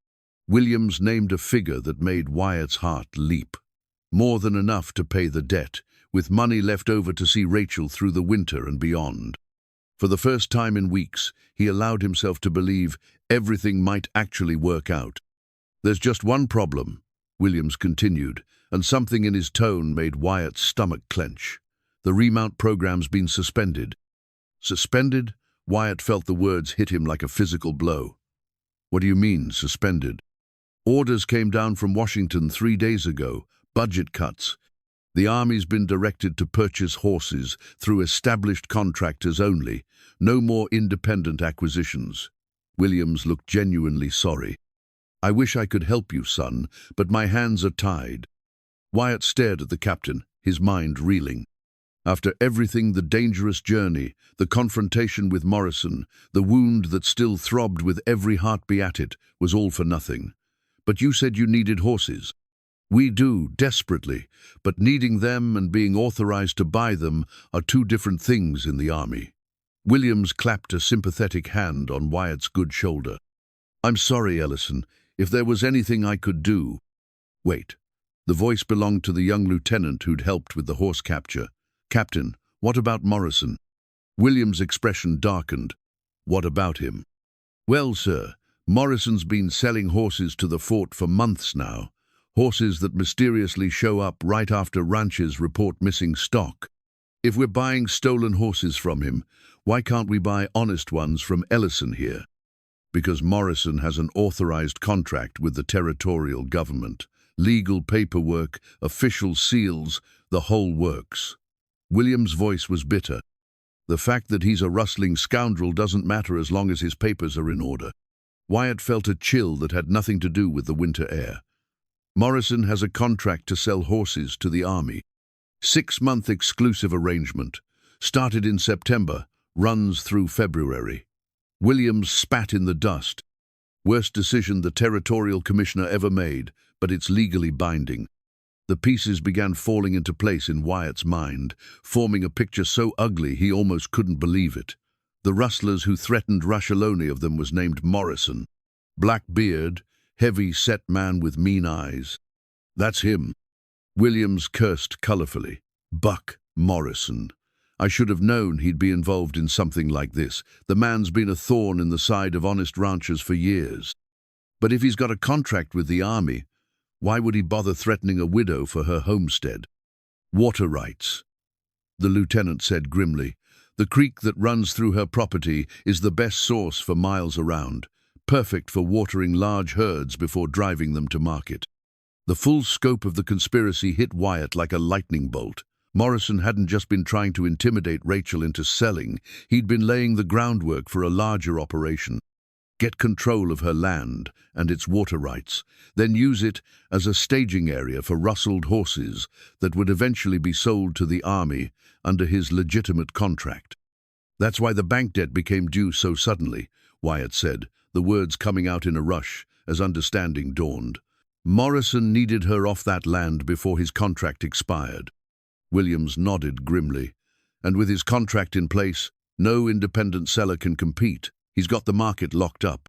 Williams named a figure that made Wyatt's heart leap. More than enough to pay the debt, with money left over to see Rachel through the winter and beyond. For the first time in weeks, he allowed himself to believe everything might actually work out. "There's just one problem," Williams continued, and something in his tone made Wyatt's stomach clench. "The remount program's been suspended." "Suspended?" Wyatt felt the words hit him like a physical blow. "What do you mean, suspended?" "Orders came down from Washington 3 days ago. Budget cuts. The Army's been directed to purchase horses through established contractors only. No more independent acquisitions." Williams looked genuinely sorry. "I wish I could help you, son, but my hands are tied." Wyatt stared at the captain, his mind reeling. After everything, the dangerous journey, the confrontation with Morrison, the wound that still throbbed with every heartbeat at it, was all for nothing. "But you said you needed horses." "We do, desperately, but needing them and being authorized to buy them are two different things in the Army." Williams clapped a sympathetic hand on Wyatt's good shoulder. "I'm sorry, Ellison. If there was anything I could do—" "Wait." The voice belonged to the young lieutenant who'd helped with the horse capture. "Captain, what about Morrison?" Williams' expression darkened. "What about him?" "Well, sir, Morrison's been selling horses to the fort for months now. Horses that mysteriously show up right after ranchers report missing stock. If we're buying stolen horses from him, why can't we buy honest ones from Ellison here?" "Because Morrison has an authorized contract with the territorial government. Legal paperwork, official seals, the whole works." Williams' voice was bitter. "The fact that he's a rustling scoundrel doesn't matter as long as his papers are in order." Wyatt felt a chill that had nothing to do with the winter air. "Morrison has a contract to sell horses to the Army. 6-month exclusive arrangement. Started in September, runs through February." Williams spat in the dust. "Worst decision the territorial commissioner ever made, but it's legally binding." The pieces began falling into place in Wyatt's mind, forming a picture so ugly he almost couldn't believe it. The rustlers who threatened Rush alone of them was named Morrison. Black beard, heavy-set man with mean eyes. "That's him." Williams cursed colorfully. "Buck Morrison. I should have known he'd be involved in something like this. The man's been a thorn in the side of honest ranchers for years. But if he's got a contract with the Army, why would he bother threatening a widow for her homestead?" "Water rights," the lieutenant said grimly. "The creek that runs through her property is the best source for miles around, perfect for watering large herds before driving them to market." The full scope of the conspiracy hit Wyatt like a lightning bolt. Morrison hadn't just been trying to intimidate Rachel into selling, he'd been laying the groundwork for a larger operation. Get control of her land and its water rights, then use it as a staging area for rustled horses that would eventually be sold to the Army under his legitimate contract. "That's why the bank debt became due so suddenly," Wyatt said, the words coming out in a rush as understanding dawned. "Morrison needed her off that land before his contract expired." Williams nodded grimly. "And with his contract in place, no independent seller can compete. He's got the market locked up."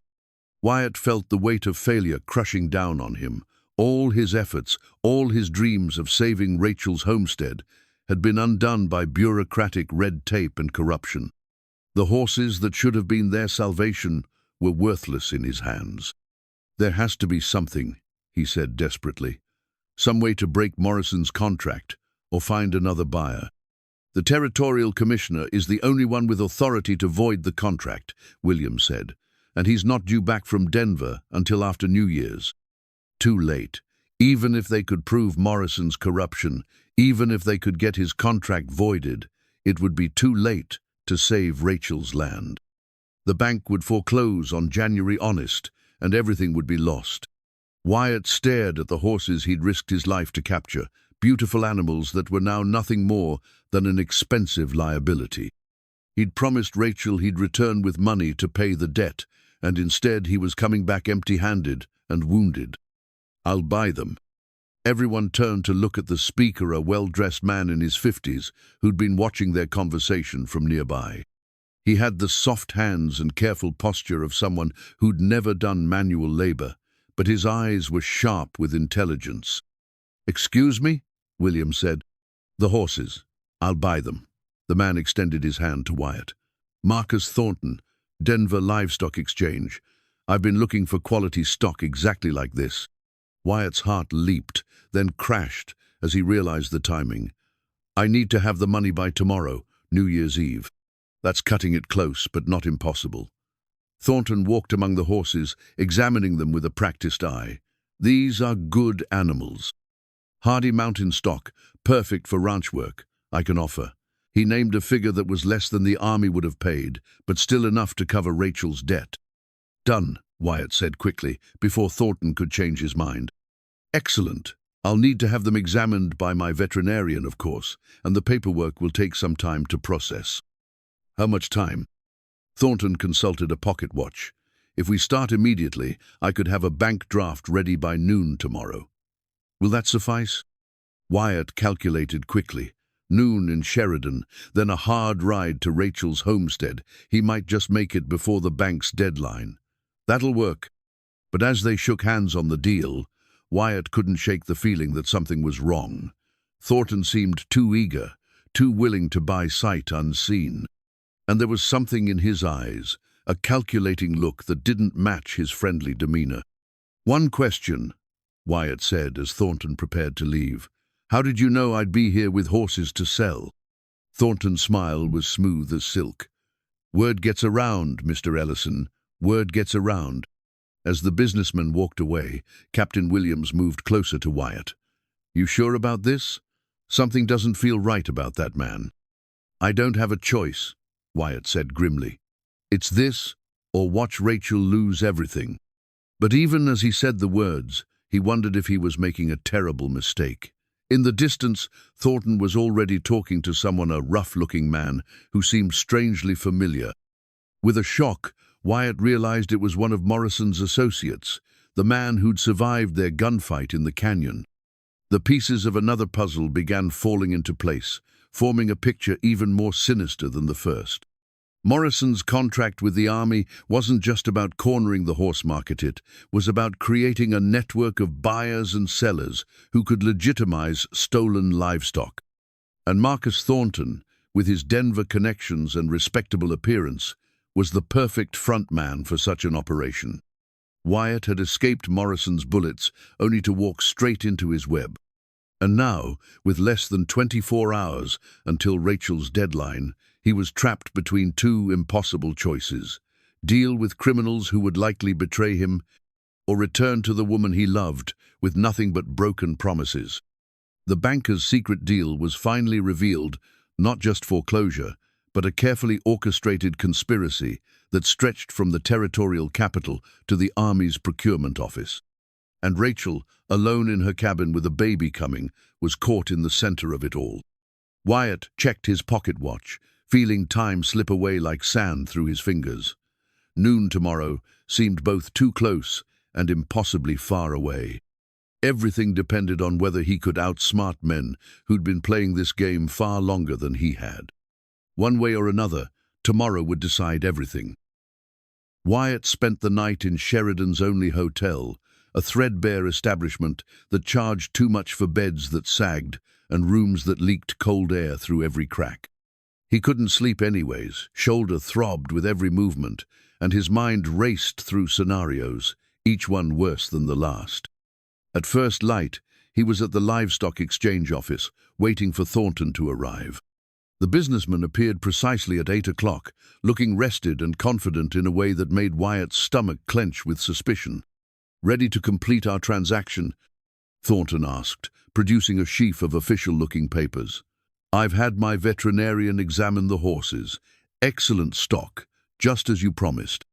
Wyatt felt the weight of failure crushing down on him. All his efforts, all his dreams of saving Rachel's homestead, had been undone by bureaucratic red tape and corruption. The horses that should have been their salvation were worthless in his hands. "There has to be something," he said desperately. "Some way to break Morrison's contract, or find another buyer." "The territorial commissioner is the only one with authority to void the contract," Williams said, "and he's not due back from Denver until after New Year's." Too late. Even if they could prove Morrison's corruption, even if they could get his contract voided, it would be too late to save Rachel's land. The bank would foreclose on January honest, and everything would be lost. Wyatt stared at the horses he'd risked his life to capture, beautiful animals that were now nothing more than an expensive liability. He'd promised Rachel he'd return with money to pay the debt, and instead he was coming back empty-handed and wounded. "I'll buy them." Everyone turned to look at the speaker, a well-dressed man in his 50s, who'd been watching their conversation from nearby. He had the soft hands and careful posture of someone who'd never done manual labor, but his eyes were sharp with intelligence. "Excuse me?" William said. "The horses. I'll buy them." The man extended his hand to Wyatt. Marcus Thornton, Denver Livestock Exchange. I've been looking for quality stock exactly like this. Wyatt's heart leaped, then crashed as he realized the timing. I need to have the money by tomorrow, New Year's Eve. That's cutting it close, but not impossible. Thornton walked among the horses, examining them with a practiced eye. These are good animals. Hardy mountain stock, perfect for ranch work, I can offer. He named a figure that was less than the army would have paid, but still enough to cover Rachel's debt. Done, Wyatt said quickly, before Thornton could change his mind. Excellent. I'll need to have them examined by my veterinarian, of course, and the paperwork will take some time to process. How much time? Thornton consulted a pocket watch. If we start immediately, I could have a bank draft ready by noon tomorrow. Will that suffice? Wyatt calculated quickly. Noon in Sheridan, then a hard ride to Rachel's homestead. He might just make it before the bank's deadline. That'll work. But as they shook hands on the deal, Wyatt couldn't shake the feeling that something was wrong. Thornton seemed too eager, too willing to buy sight unseen. And there was something in his eyes, a calculating look that didn't match his friendly demeanor. One question, Wyatt said as Thornton prepared to leave. How did you know I'd be here with horses to sell? Thornton's smile was smooth as silk. Word gets around, Mr. Ellison. Word gets around. As the businessman walked away, Captain Williams moved closer to Wyatt. You sure about this? Something doesn't feel right about that man. I don't have a choice, Wyatt said grimly. It's this, or watch Rachel lose everything. But even as he said the words, he wondered if he was making a terrible mistake. In the distance, Thornton was already talking to someone, a rough-looking man who seemed strangely familiar. With a shock, Wyatt realized it was one of Morrison's associates, the man who'd survived their gunfight in the canyon. The pieces of another puzzle began falling into place, forming a picture even more sinister than the first. Morrison's contract with the army wasn't just about cornering the horse market, it was about creating a network of buyers and sellers who could legitimize stolen livestock. And Marcus Thornton, with his Denver connections and respectable appearance, was the perfect front man for such an operation. Wyatt had escaped Morrison's bullets only to walk straight into his web. And now, with less than 24 hours until Rachel's deadline, he was trapped between two impossible choices: deal with criminals who would likely betray him, or return to the woman he loved with nothing but broken promises. The banker's secret deal was finally revealed, not just foreclosure, but a carefully orchestrated conspiracy that stretched from the territorial capital to the Army's procurement office. And Rachel, alone in her cabin with a baby coming, was caught in the center of it all. Wyatt checked his pocket watch, feeling time slip away like sand through his fingers. Noon tomorrow seemed both too close and impossibly far away. Everything depended on whether he could outsmart men who'd been playing this game far longer than he had. One way or another, tomorrow would decide everything. Wyatt spent the night in Sheridan's only hotel, a threadbare establishment that charged too much for beds that sagged and rooms that leaked cold air through every crack. He couldn't sleep anyways, shoulder throbbed with every movement, and his mind raced through scenarios, each one worse than the last. At first light, he was at the livestock exchange office, waiting for Thornton to arrive. The businessman appeared precisely at 8 o'clock, looking rested and confident in a way that made Wyatt's stomach clench with suspicion. Ready to complete our transaction? Thornton asked, producing a sheaf of official-looking papers. I've had my veterinarian examine the horses. Excellent stock, just as you promised.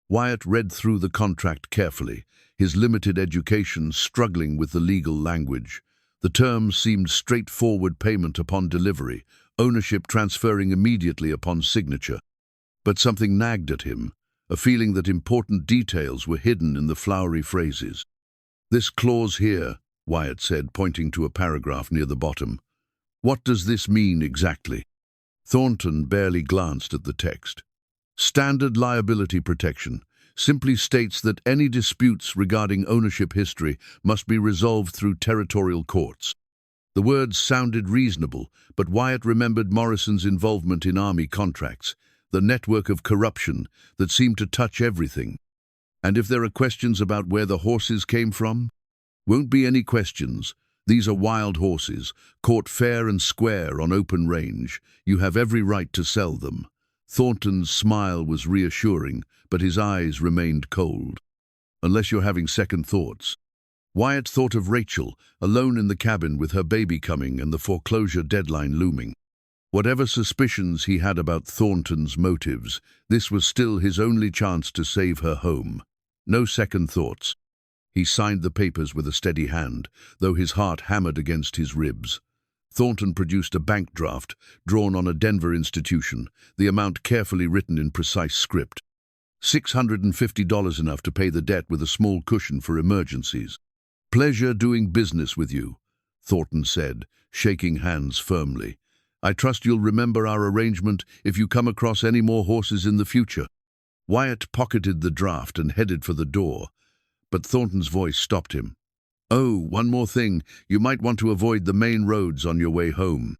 Wyatt read through the contract carefully, his limited education struggling with the legal language. The terms seemed straightforward: payment upon delivery, ownership transferring immediately upon signature. But something nagged at him, a feeling that important details were hidden in the flowery phrases. This clause here, Wyatt said, pointing to a paragraph near the bottom. What does this mean exactly? Thornton barely glanced at the text. Standard liability protection simply states that any disputes regarding ownership history must be resolved through territorial courts. The words sounded reasonable, but Wyatt remembered Morrison's involvement in army contracts. the network of corruption that seemed to touch everything. And if there are questions about where the horses came from, won't be any questions. These are wild horses, caught fair and square on open range. You have every right to sell them. Thornton's smile was reassuring, but his eyes remained cold. Unless you're having second thoughts. Wyatt thought of Rachel, alone in the cabin with her baby coming and the foreclosure deadline looming. Whatever suspicions he had about Thornton's motives, this was still his only chance to save her home. No second thoughts. He signed the papers with a steady hand, though his heart hammered against his ribs. Thornton produced a bank draft, drawn on a Denver institution, the amount carefully written in precise script. $650 enough to pay the debt with a small cushion for emergencies. "Pleasure doing business with you," Thornton said, shaking hands firmly. "I trust you'll remember our arrangement if you come across any more horses in the future." Wyatt pocketed the draft and headed for the door, but Thornton's voice stopped him. "Oh, one more thing. You might want to avoid the main roads on your way home.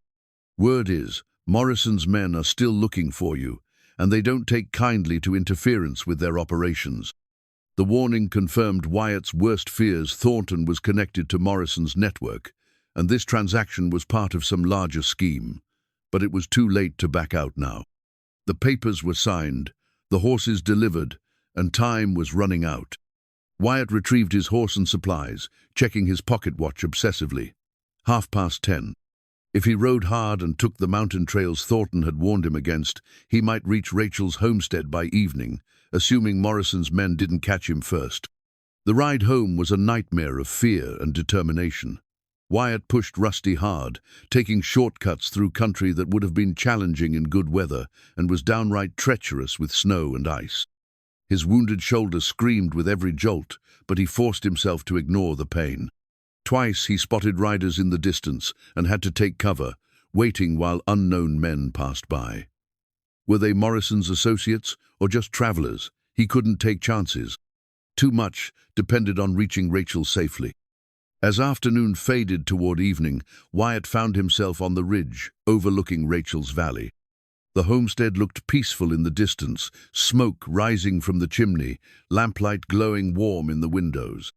Word is, Morrison's men are still looking for you, and they don't take kindly to interference with their operations." The warning confirmed Wyatt's worst fears. Thornton was connected to Morrison's network, and this transaction was part of some larger scheme. But it was too late to back out now. The papers were signed, the horses delivered, and time was running out. Wyatt retrieved his horse and supplies, checking his pocket watch obsessively. 10:30. If he rode hard and took the mountain trails Thornton had warned him against, he might reach Rachel's homestead by evening, assuming Morrison's men didn't catch him first. The ride home was a nightmare of fear and determination. Wyatt pushed Rusty hard, taking shortcuts through country that would have been challenging in good weather and was downright treacherous with snow and ice. His wounded shoulder screamed with every jolt, but he forced himself to ignore the pain. Twice he spotted riders in the distance and had to take cover, waiting while unknown men passed by. Were they Morrison's associates or just travelers? He couldn't take chances. Too much depended on reaching Rachel safely. As afternoon faded toward evening, Wyatt found himself on the ridge, overlooking Rachel's valley. The homestead looked peaceful in the distance, smoke rising from the chimney, lamplight glowing warm in the windows.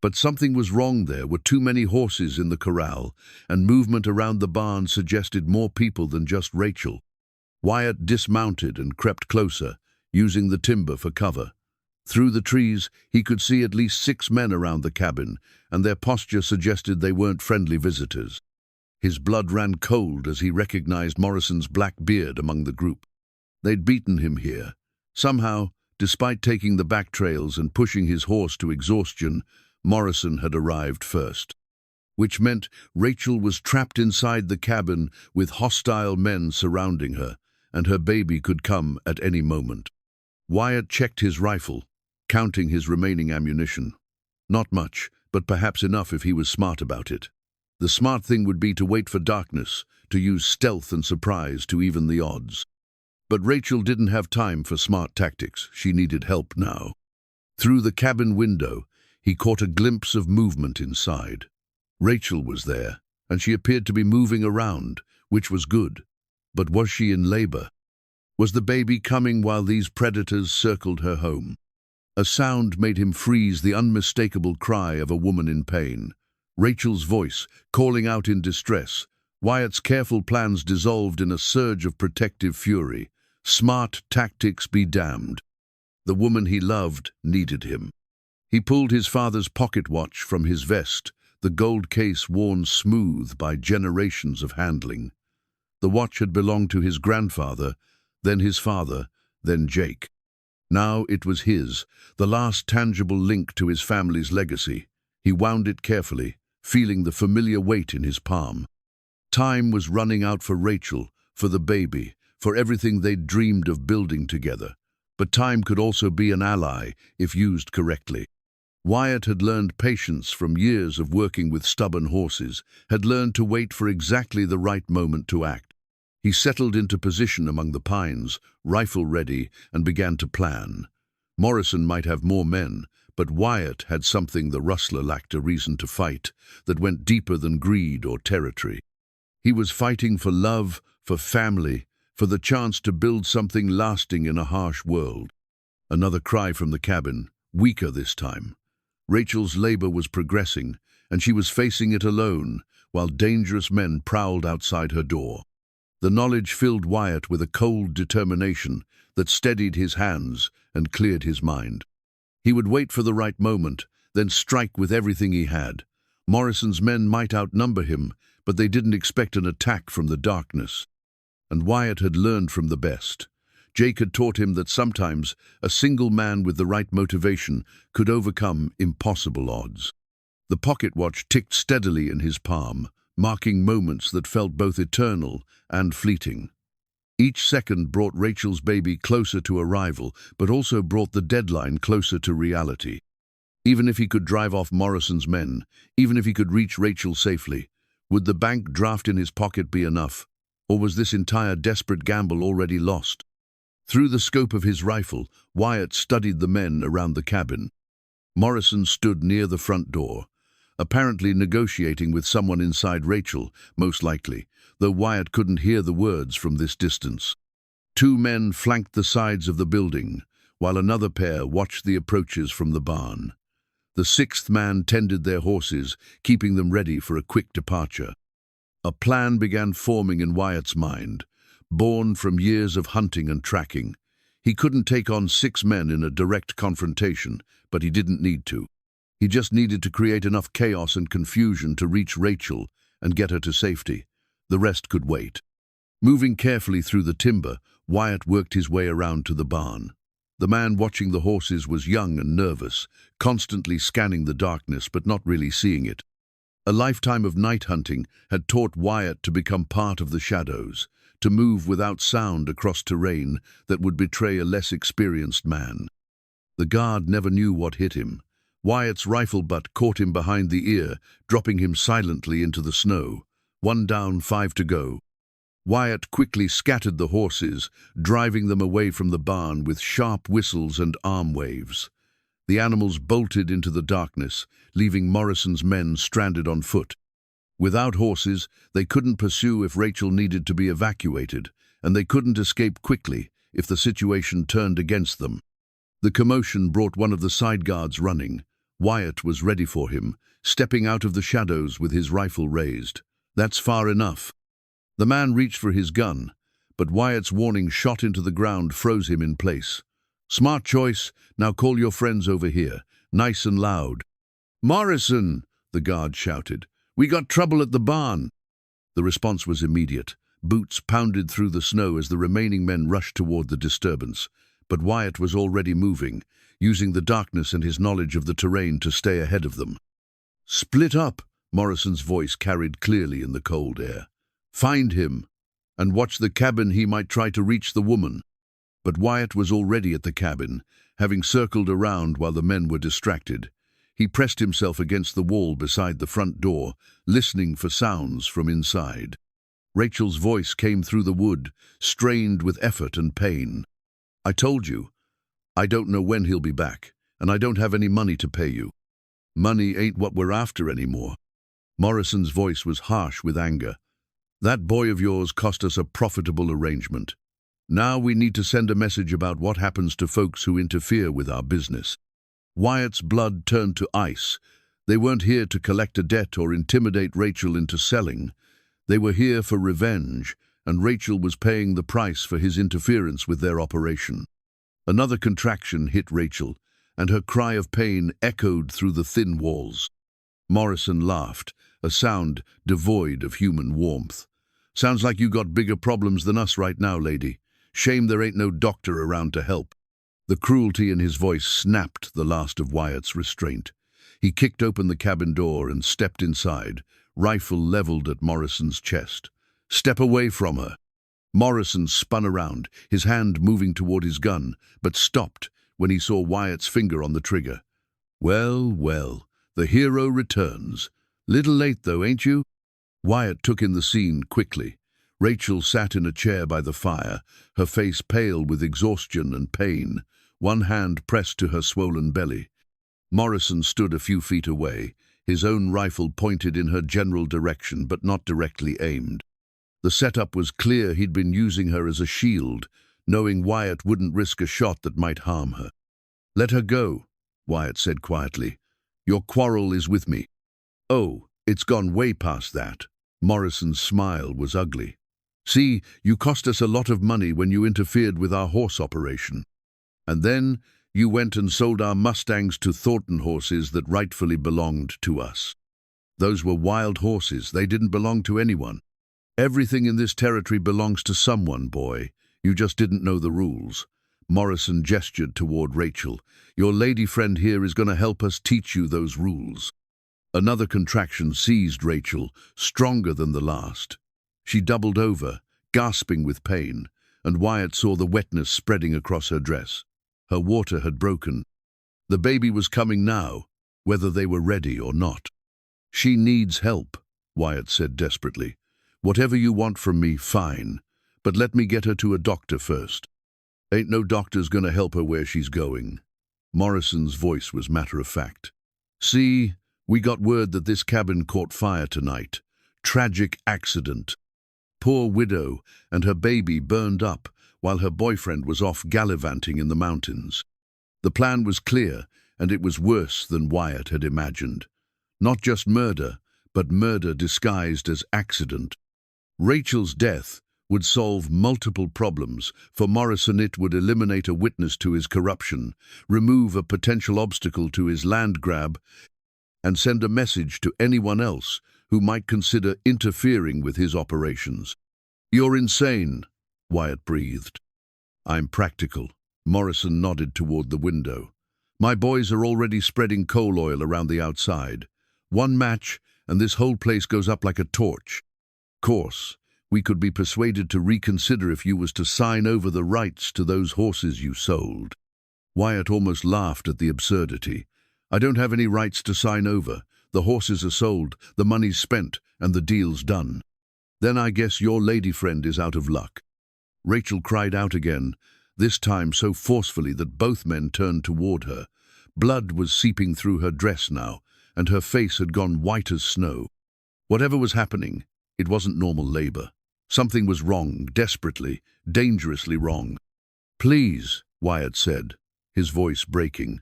But something was wrong. There were too many horses in the corral, and movement around the barn suggested more people than just Rachel. Wyatt dismounted and crept closer, using the timber for cover. Through the trees, he could see at least 6 men around the cabin, and their posture suggested they weren't friendly visitors. His blood ran cold as he recognized Morrison's black beard among the group. They'd beaten him here. Somehow, despite taking the back trails and pushing his horse to exhaustion, Morrison had arrived first. Which meant Rachel was trapped inside the cabin with hostile men surrounding her, and her baby could come at any moment. Wyatt checked his rifle, counting his remaining ammunition. Not much, but perhaps enough if he was smart about it. The smart thing would be to wait for darkness, to use stealth and surprise to even the odds. But Rachel didn't have time for smart tactics. She needed help now. Through the cabin window, he caught a glimpse of movement inside. Rachel was there, and she appeared to be moving around, which was good. But was she in labor? Was the baby coming while these predators circled her home? A sound made him freeze, the unmistakable cry of a woman in pain. Rachel's voice, calling out in distress. Wyatt's careful plans dissolved in a surge of protective fury. Smart tactics be damned. The woman he loved needed him. He pulled his father's pocket watch from his vest, the gold case worn smooth by generations of handling. The watch had belonged to his grandfather, then his father, then Jake. Now it was his, the last tangible link to his family's legacy. He wound it carefully, feeling the familiar weight in his palm. Time was running out for Rachel, for the baby, for everything they'd dreamed of building together. But time could also be an ally if used correctly. Wyatt had learned patience from years of working with stubborn horses, had learned to wait for exactly the right moment to act. He settled into position among the pines, rifle ready, and began to plan. Morrison might have more men, but Wyatt had something the rustler lacked: a reason to fight that went deeper than greed or territory. He was fighting for love, for family, for the chance to build something lasting in a harsh world. Another cry from the cabin, weaker this time. Rachel's labor was progressing, and she was facing it alone, while dangerous men prowled outside her door. The knowledge filled Wyatt with a cold determination that steadied his hands and cleared his mind. He would wait for the right moment, then strike with everything he had. Morrison's men might outnumber him, but they didn't expect an attack from the darkness. And Wyatt had learned from the best. Jake had taught him that sometimes a single man with the right motivation could overcome impossible odds. The pocket watch ticked steadily in his palm, marking moments that felt both eternal and fleeting. Each second brought Rachel's baby closer to arrival, but also brought the deadline closer to reality. Even if he could drive off Morrison's men, even if he could reach Rachel safely, would the bank draft in his pocket be enough? Or was this entire desperate gamble already lost? Through the scope of his rifle, Wyatt studied the men around the cabin. Morrison stood near the front door, apparently negotiating with someone inside Rachel, most likely, though Wyatt couldn't hear the words from this distance. Two men flanked the sides of the building, while another pair watched the approaches from the barn. The sixth man tended their horses, keeping them ready for a quick departure. A plan began forming in Wyatt's mind, born from years of hunting and tracking. He couldn't take on 6 men in a direct confrontation, but he didn't need to. He just needed to create enough chaos and confusion to reach Rachel and get her to safety. The rest could wait. Moving carefully through the timber, Wyatt worked his way around to the barn. The man watching the horses was young and nervous, constantly scanning the darkness but not really seeing it. A lifetime of night hunting had taught Wyatt to become part of the shadows, to move without sound across terrain that would betray a less experienced man. The guard never knew what hit him. Wyatt's rifle butt caught him behind the ear, dropping him silently into the snow. 1 down, 5 to go. Wyatt quickly scattered the horses, driving them away from the barn with sharp whistles and arm waves. The animals bolted into the darkness, leaving Morrison's men stranded on foot. Without horses, they couldn't pursue if Rachel needed to be evacuated, and they couldn't escape quickly if the situation turned against them. The commotion brought one of the side guards running. Wyatt was ready for him, stepping out of the shadows with his rifle raised. "That's far enough." The man reached for his gun, but Wyatt's warning shot into the ground froze him in place. "Smart choice. Now call your friends over here, nice and loud." "Morrison!" the guard shouted. "We got trouble at the barn." The response was immediate. Boots pounded through the snow as the remaining men rushed toward the disturbance, but Wyatt was already moving, using the darkness and his knowledge of the terrain to stay ahead of them. "Split up," Morrison's voice carried clearly in the cold air. "Find him, and watch the cabin. He might try to reach the woman." But Wyatt was already at the cabin, having circled around while the men were distracted. He pressed himself against the wall beside the front door, listening for sounds from inside. Rachel's voice came through the wood, strained with effort and pain. "I told you, I don't know when he'll be back, and I don't have any money to pay you. Money ain't what we're after anymore." Morrison's voice was harsh with anger. "That boy of yours cost us a profitable arrangement. Now we need to send a message about what happens to folks who interfere with our business." Wyatt's blood turned to ice. They weren't here to collect a debt or intimidate Rachel into selling. They were here for revenge, and Rachel was paying the price for his interference with their operation. Another contraction hit Rachel, and her cry of pain echoed through the thin walls. Morrison laughed, a sound devoid of human warmth. "Sounds like you got bigger problems than us right now, lady. Shame there ain't no doctor around to help." The cruelty in his voice snapped the last of Wyatt's restraint. He kicked open the cabin door and stepped inside, rifle leveled at Morrison's chest. "Step away from her." Morrison spun around, his hand moving toward his gun, but stopped when he saw Wyatt's finger on the trigger. "Well, well, the hero returns. Little late though, ain't you?" Wyatt took in the scene quickly. Rachel sat in a chair by the fire, her face pale with exhaustion and pain, one hand pressed to her swollen belly. Morrison stood a few feet away, his own rifle pointed in her general direction but not directly aimed. The setup was clear. He'd been using her as a shield, knowing Wyatt wouldn't risk a shot that might harm her. "Let her go," Wyatt said quietly. "Your quarrel is with me." "Oh, it's gone way past that." Morrison's smile was ugly. "See, you cost us a lot of money when you interfered with our horse operation. And then you went and sold our Mustangs to Thornton horses that rightfully belonged to us. Those were wild horses. They didn't belong to anyone. Everything in this territory belongs to someone, boy. You just didn't know the rules." Morrison gestured toward Rachel. "Your lady friend here is going to help us teach you those rules." Another contraction seized Rachel, stronger than the last. She doubled over, gasping with pain, and Wyatt saw the wetness spreading across her dress. Her water had broken. The baby was coming now, whether they were ready or not. "She needs help," Wyatt said desperately. "Whatever you want from me, fine. But let me get her to a doctor first." "Ain't no doctor's gonna help her where she's going." Morrison's voice was matter-of-fact. "See, we got word that this cabin caught fire tonight. Tragic accident. Poor widow and her baby burned up while her boyfriend was off gallivanting in the mountains." The plan was clear, and it was worse than Wyatt had imagined. Not just murder, but murder disguised as accident. Rachel's death would solve multiple problems. For Morrison, it would eliminate a witness to his corruption, remove a potential obstacle to his land grab, and send a message to anyone else who might consider interfering with his operations. "You're insane," Wyatt breathed. "I'm practical." Morrison nodded toward the window. "My boys are already spreading coal oil around the outside. One match, and this whole place goes up like a torch. Course, we could be persuaded to reconsider if you was to sign over the rights to those horses you sold." Wyatt almost laughed at the absurdity. "I don't have any rights to sign over. The horses are sold, the money's spent, and the deal's done." "Then I guess your lady friend is out of luck." Rachel cried out again, this time so forcefully that both men turned toward her. Blood was seeping through her dress now, and her face had gone white as snow. Whatever was happening, it wasn't normal labor. Something was wrong, desperately, dangerously wrong. "Please," Wyatt said, his voice breaking.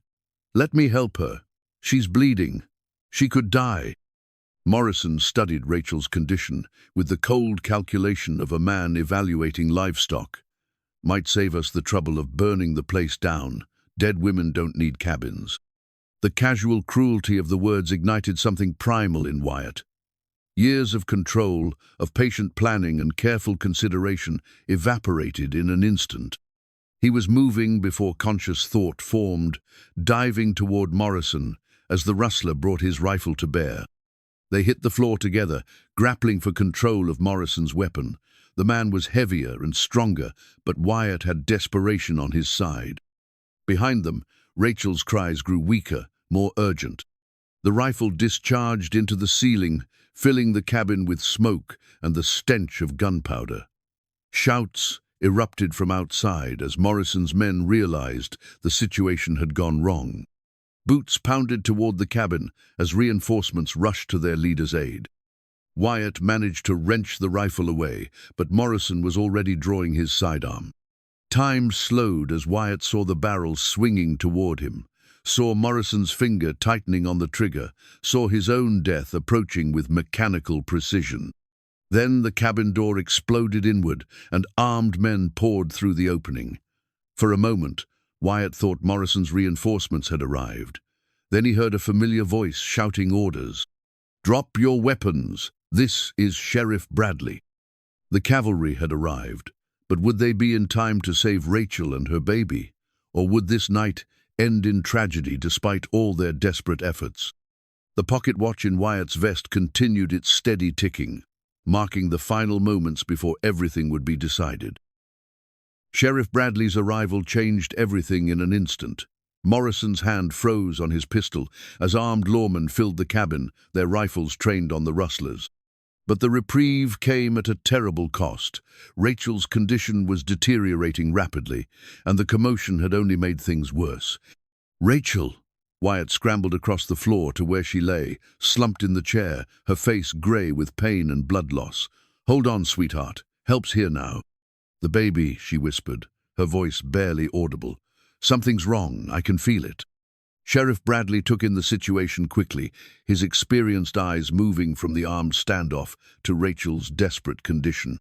"Let me help her. She's bleeding. She could die." Morrison studied Rachel's condition with the cold calculation of a man evaluating livestock. "Might save us the trouble of burning the place down. Dead women don't need cabins." The casual cruelty of the words ignited something primal in Wyatt. Years of control, of patient planning and careful consideration evaporated in an instant. He was moving before conscious thought formed, diving toward Morrison as the rustler brought his rifle to bear. They hit the floor together, grappling for control of Morrison's weapon. The man was heavier and stronger, but Wyatt had desperation on his side. Behind them, Rachel's cries grew weaker, more urgent. The rifle discharged into the ceiling, filling the cabin with smoke and the stench of gunpowder. Shouts erupted from outside as Morrison's men realized the situation had gone wrong. Boots pounded toward the cabin as reinforcements rushed to their leader's aid. Wyatt managed to wrench the rifle away, but Morrison was already drawing his sidearm. Time slowed as Wyatt saw the barrel swinging toward him, saw Morrison's finger tightening on the trigger, saw his own death approaching with mechanical precision. Then the cabin door exploded inward, and armed men poured through the opening. For a moment, Wyatt thought Morrison's reinforcements had arrived. Then he heard a familiar voice shouting orders. "Drop your weapons! This is Sheriff Bradley." The cavalry had arrived, but would they be in time to save Rachel and her baby? Or would this night end in tragedy despite all their desperate efforts? The pocket watch in Wyatt's vest continued its steady ticking, marking the final moments before everything would be decided. Sheriff Bradley's arrival changed everything in an instant. Morrison's hand froze on his pistol as armed lawmen filled the cabin, their rifles trained on the rustlers. But the reprieve came at a terrible cost. Rachel's condition was deteriorating rapidly, and the commotion had only made things worse. "Rachel!" Wyatt scrambled across the floor to where she lay, slumped in the chair, her face gray with pain and blood loss. "Hold on, sweetheart. Help's here now." "The baby," she whispered, her voice barely audible. "Something's wrong. I can feel it." Sheriff Bradley took in the situation quickly, his experienced eyes moving from the armed standoff to Rachel's desperate condition.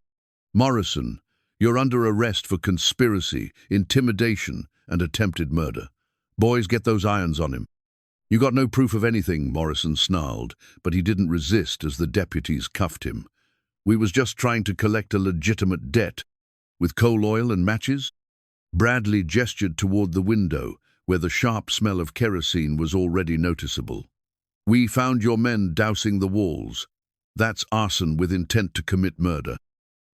"Morrison, you're under arrest for conspiracy, intimidation, and attempted murder. Boys, get those irons on him." "You got no proof of anything," Morrison snarled, but he didn't resist as the deputies cuffed him. "We was just trying to collect a legitimate debt." "With coal oil and matches?" Bradley gestured toward the window, where the sharp smell of kerosene was already noticeable. "We found your men dousing the walls. That's arson with intent to commit murder."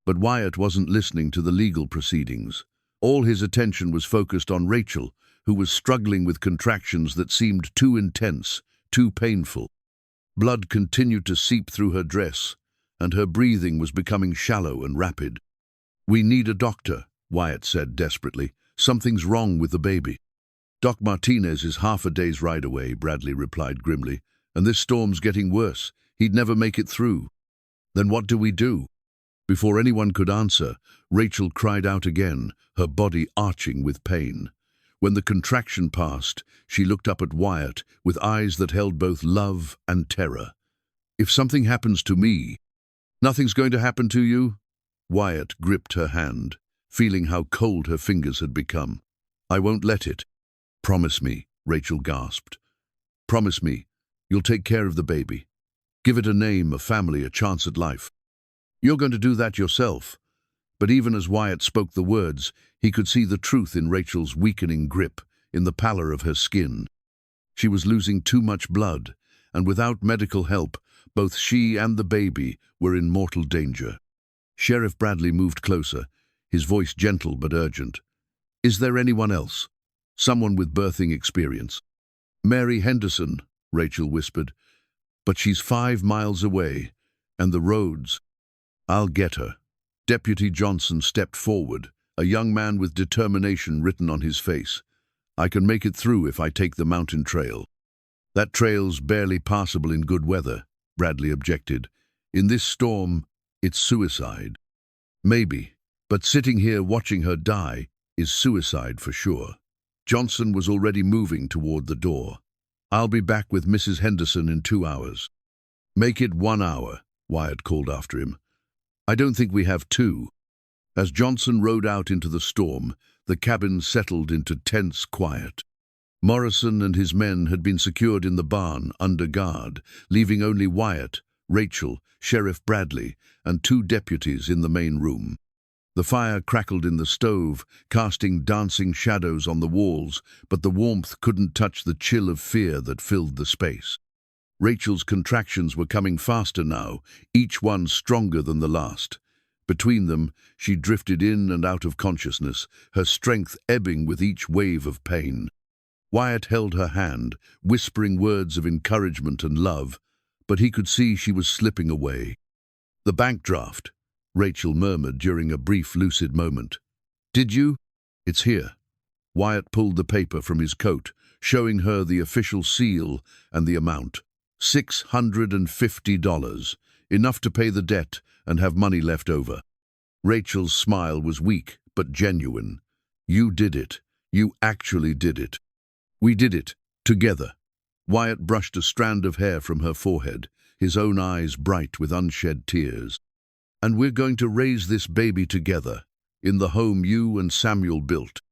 But Wyatt wasn't listening to the legal proceedings. All his attention was focused on Rachel, who was struggling with contractions that seemed too intense, too painful. Blood continued to seep through her dress, and her breathing was becoming shallow and rapid. "We need a doctor," Wyatt said desperately. "Something's wrong with the baby." "Doc Martinez is half a day's ride away," Bradley replied grimly, "and this storm's getting worse. He'd never make it through." "Then what do we do?" Before anyone could answer, Rachel cried out again, her body arching with pain. When the contraction passed, she looked up at Wyatt with eyes that held both love and terror. "If something happens to me—" "Nothing's going to happen to you?" Wyatt gripped her hand, feeling how cold her fingers had become. "I won't let it." "Promise me," Rachel gasped. "Promise me, you'll take care of the baby. Give it a name, a family, a chance at life." "You're going to do that yourself." But even as Wyatt spoke the words, he could see the truth in Rachel's weakening grip, in the pallor of her skin. She was losing too much blood, and without medical help, both she and the baby were in mortal danger. Sheriff Bradley moved closer, his voice gentle but urgent. "Is there anyone else? Someone with birthing experience?" "Mary Henderson," Rachel whispered. "But she's 5 miles away, and the roads—" "I'll get her." Deputy Johnson stepped forward, a young man with determination written on his face. "I can make it through if I take the mountain trail." "That trail's barely passable in good weather," Bradley objected. "In this storm, it's suicide." "Maybe, but sitting here watching her die is suicide for sure." Johnson was already moving toward the door. "I'll be back with Mrs. Henderson in 2 hours." "Make it 1 hour," Wyatt called after him. "I don't think we have 2. As Johnson rode out into the storm, the cabin settled into tense quiet. Morrison and his men had been secured in the barn under guard, leaving only Wyatt, Rachel, Sheriff Bradley, and 2 deputies in the main room. The fire crackled in the stove, casting dancing shadows on the walls, but the warmth couldn't touch the chill of fear that filled the space. Rachel's contractions were coming faster now, each one stronger than the last. Between them, she drifted in and out of consciousness, her strength ebbing with each wave of pain. Wyatt held her hand, whispering words of encouragement and love, but he could see she was slipping away. "The bank draft," Rachel murmured during a brief lucid moment. "Did you?" "It's here." Wyatt pulled the paper from his coat, showing her the official seal and the amount. $650, enough to pay the debt and have money left over. Rachel's smile was weak but genuine. "You did it. You actually did it." "We did it, together." Wyatt brushed a strand of hair from her forehead, his own eyes bright with unshed tears. "And we're going to raise this baby together, in the home you and Samuel built."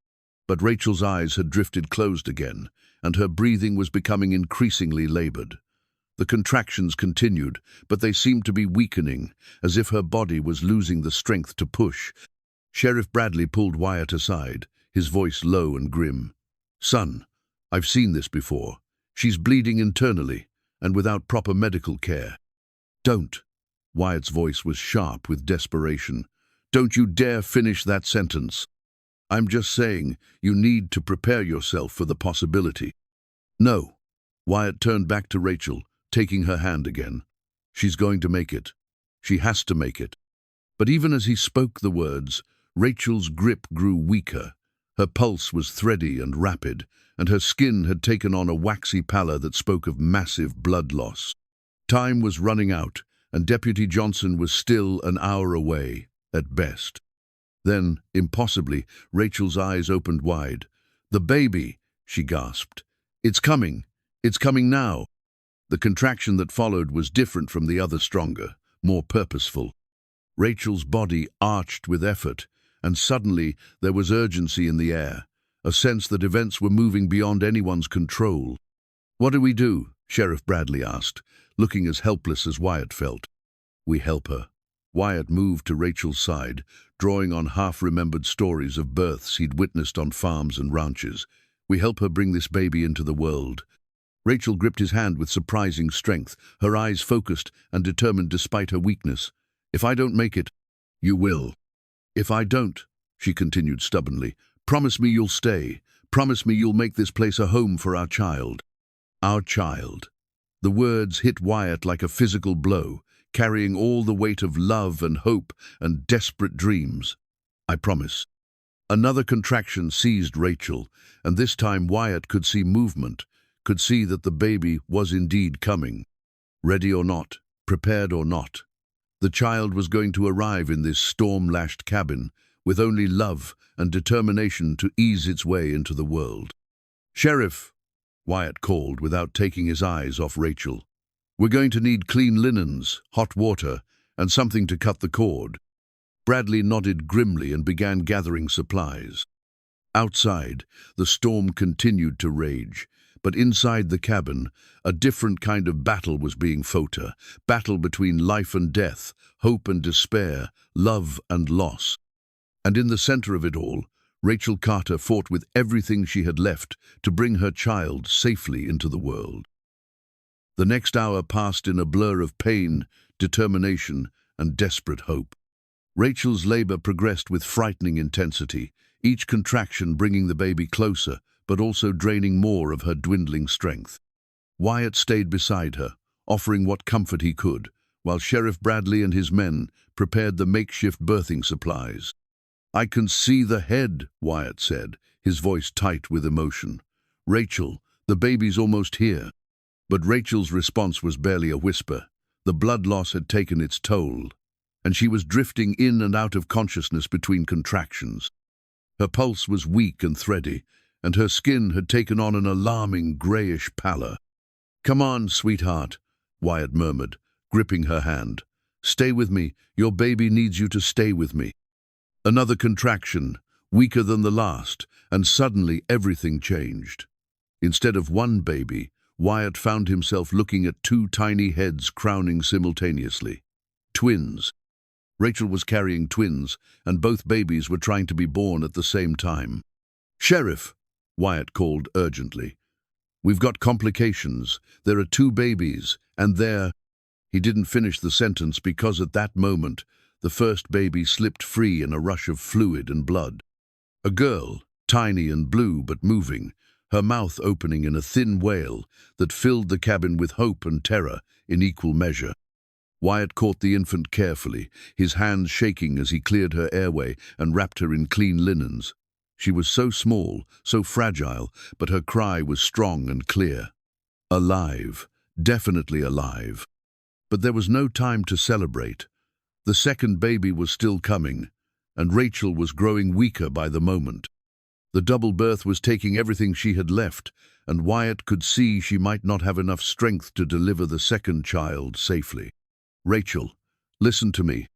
But Rachel's eyes had drifted closed again, and her breathing was becoming increasingly labored. The contractions continued, but they seemed to be weakening, as if her body was losing the strength to push. Sheriff Bradley pulled Wyatt aside, his voice low and grim. "Son, I've seen this before. She's bleeding internally, and without proper medical care." "Don't." Wyatt's voice was sharp with desperation. "Don't you dare finish that sentence. I'm just saying you need to prepare yourself for the possibility." "No." Wyatt turned back to Rachel, taking her hand again. "She's going to make it. She has to make it." But even as he spoke the words, Rachel's grip grew weaker. Her pulse was thready and rapid, and her skin had taken on a waxy pallor that spoke of massive blood loss. Time was running out, and Deputy Johnson was still an hour away, at best. Then, impossibly, Rachel's eyes opened wide. "The baby!" she gasped. "It's coming! It's coming now!" The contraction that followed was different from the other, stronger, more purposeful. Rachel's body arched with effort, and suddenly there was urgency in the air, a sense that events were moving beyond anyone's control. "What do we do?" Sheriff Bradley asked, looking as helpless as Wyatt felt. "We help her." Wyatt moved to Rachel's side, drawing on half-remembered stories of births he'd witnessed on farms and ranches. "We help her bring this baby into the world." Rachel gripped his hand with surprising strength, her eyes focused and determined despite her weakness. "If I don't make it, you will." "If I don't," she continued stubbornly, "promise me you'll stay. Promise me you'll make this place a home for our child." Our child. The words hit Wyatt like a physical blow, carrying all the weight of love and hope and desperate dreams. "I promise." Another contraction seized Rachel, and this time Wyatt could see movement, could see that the baby was indeed coming. Ready or not, prepared or not, the child was going to arrive in this storm-lashed cabin, with only love and determination to ease its way into the world. "Sheriff," Wyatt called without taking his eyes off Rachel. "We're going to need clean linens, hot water, and something to cut the cord." Bradley nodded grimly and began gathering supplies. Outside, the storm continued to rage, but inside the cabin, a different kind of battle was being fought, a battle between life and death, hope and despair, love and loss. And in the center of it all, Rachel Carter fought with everything she had left to bring her child safely into the world. The next hour passed in a blur of pain, determination, and desperate hope. Rachel's labor progressed with frightening intensity, each contraction bringing the baby closer, but also draining more of her dwindling strength. Wyatt stayed beside her, offering what comfort he could, while Sheriff Bradley and his men prepared the makeshift birthing supplies. "I can see the head," Wyatt said, his voice tight with emotion. "Rachel, the baby's almost here." But Rachel's response was barely a whisper. The blood loss had taken its toll, and she was drifting in and out of consciousness between contractions. Her pulse was weak and thready, and her skin had taken on an alarming grayish pallor. "Come on, sweetheart," Wyatt murmured, gripping her hand. "Stay with me. Your baby needs you to stay with me." Another contraction, weaker than the last, and suddenly everything changed. Instead of one baby, Wyatt found himself looking at two tiny heads crowning simultaneously. Twins. Rachel was carrying twins, and both babies were trying to be born at the same time. "Sheriff," Wyatt called urgently. "We've got complications. There are two babies, and they're—" He didn't finish the sentence because at that moment, the first baby slipped free in a rush of fluid and blood. A girl, tiny and blue but moving, her mouth opening in a thin wail that filled the cabin with hope and terror in equal measure. Wyatt caught the infant carefully, his hands shaking as he cleared her airway and wrapped her in clean linens. She was so small, so fragile, but her cry was strong and clear. Alive, definitely alive. But there was no time to celebrate. The second baby was still coming, and Rachel was growing weaker by the moment. The double birth was taking everything she had left, and Wyatt could see she might not have enough strength to deliver the second child safely. "Rachel, listen to me,"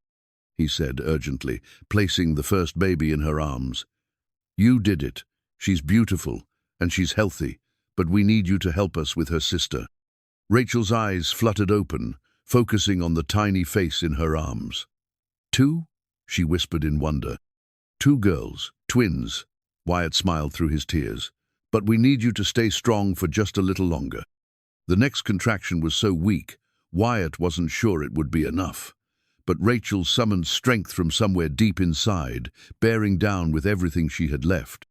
he said urgently, placing the first baby in her arms. "You did it. She's beautiful, and she's healthy, but we need you to help us with her sister." Rachel's eyes fluttered open, focusing on the tiny face in her arms. "Two?" she whispered in wonder. "Two girls, twins," Wyatt smiled through his tears. "But we need you to stay strong for just a little longer." The next contraction was so weak, Wyatt wasn't sure it would be enough. But Rachel summoned strength from somewhere deep inside, bearing down with everything she had left.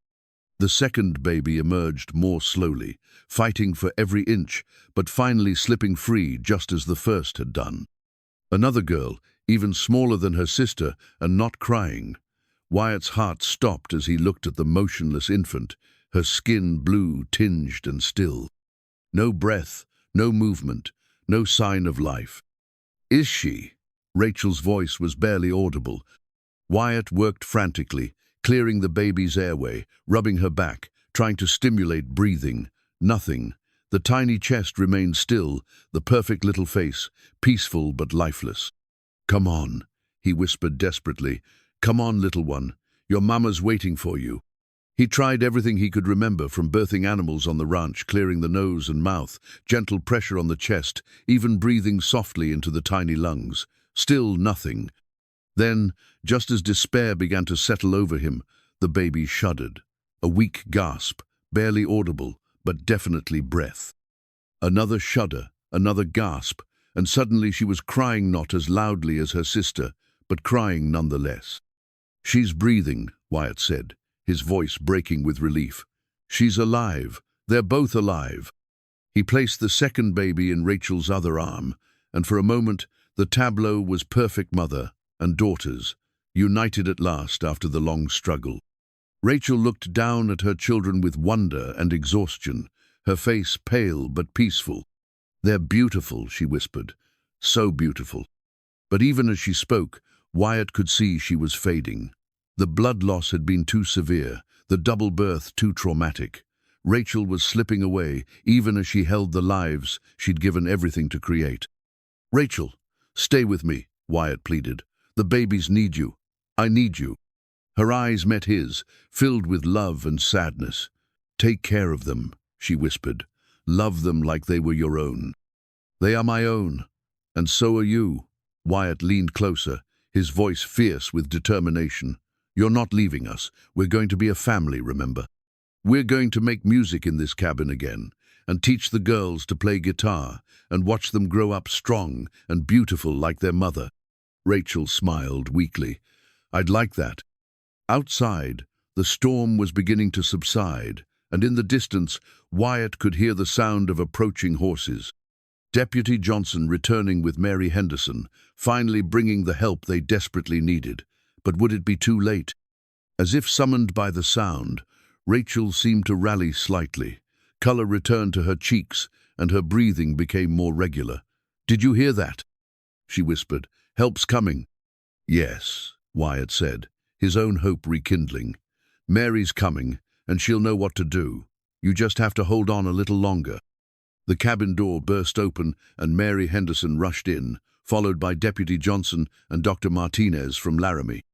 The second baby emerged more slowly, fighting for every inch, but finally slipping free just as the first had done. Another girl, even smaller than her sister and not crying. Wyatt's heart stopped as he looked at the motionless infant, her skin blue, tinged and still. No breath, no movement, no sign of life. Is she? Rachel's voice was barely audible. Wyatt worked frantically, clearing the baby's airway, rubbing her back, trying to stimulate breathing. Nothing. The tiny chest remained still, the perfect little face, peaceful but lifeless. "Come on," he whispered desperately. "Come on, little one. Your mama's waiting for you." He tried everything he could remember, from birthing animals on the ranch, clearing the nose and mouth, gentle pressure on the chest, even breathing softly into the tiny lungs. Still nothing. Then, just as despair began to settle over him, the baby shuddered. A weak gasp, barely audible, but definitely breath. Another shudder, another gasp, and suddenly she was crying, not as loudly as her sister, but crying nonetheless. "She's breathing," Wyatt said, his voice breaking with relief. "She's alive. They're both alive." He placed the second baby in Rachel's other arm, and for a moment the tableau was perfect: mother and daughters, united at last after the long struggle. Rachel looked down at her children with wonder and exhaustion, her face pale but peaceful. "They're beautiful," she whispered. "So beautiful." But even as she spoke, Wyatt could see she was fading. The blood loss had been too severe, the double birth too traumatic. Rachel was slipping away, even as she held the lives she'd given everything to create. "Rachel, stay with me," Wyatt pleaded. "The babies need you. I need you." Her eyes met his, filled with love and sadness. "Take care of them," she whispered. "Love them like they were your own." "They are my own, and so are you." Wyatt leaned closer, his voice fierce with determination. "You're not leaving us. We're going to be a family, remember? We're going to make music in this cabin again, and teach the girls to play guitar, and watch them grow up strong and beautiful like their mother." Rachel smiled weakly. "I'd like that." Outside, the storm was beginning to subside, and in the distance, Wyatt could hear the sound of approaching horses. Deputy Johnson returning with Mary Henderson, finally bringing the help they desperately needed. But would it be too late? As if summoned by the sound, Rachel seemed to rally slightly. Color returned to her cheeks, and her breathing became more regular. "Did you hear that?" she whispered. "Help's coming." "Yes," Wyatt said, his own hope rekindling. "Mary's coming, and she'll know what to do. You just have to hold on a little longer." The cabin door burst open, and Mary Henderson rushed in, followed by Deputy Johnson and Dr. Martinez from Laramie.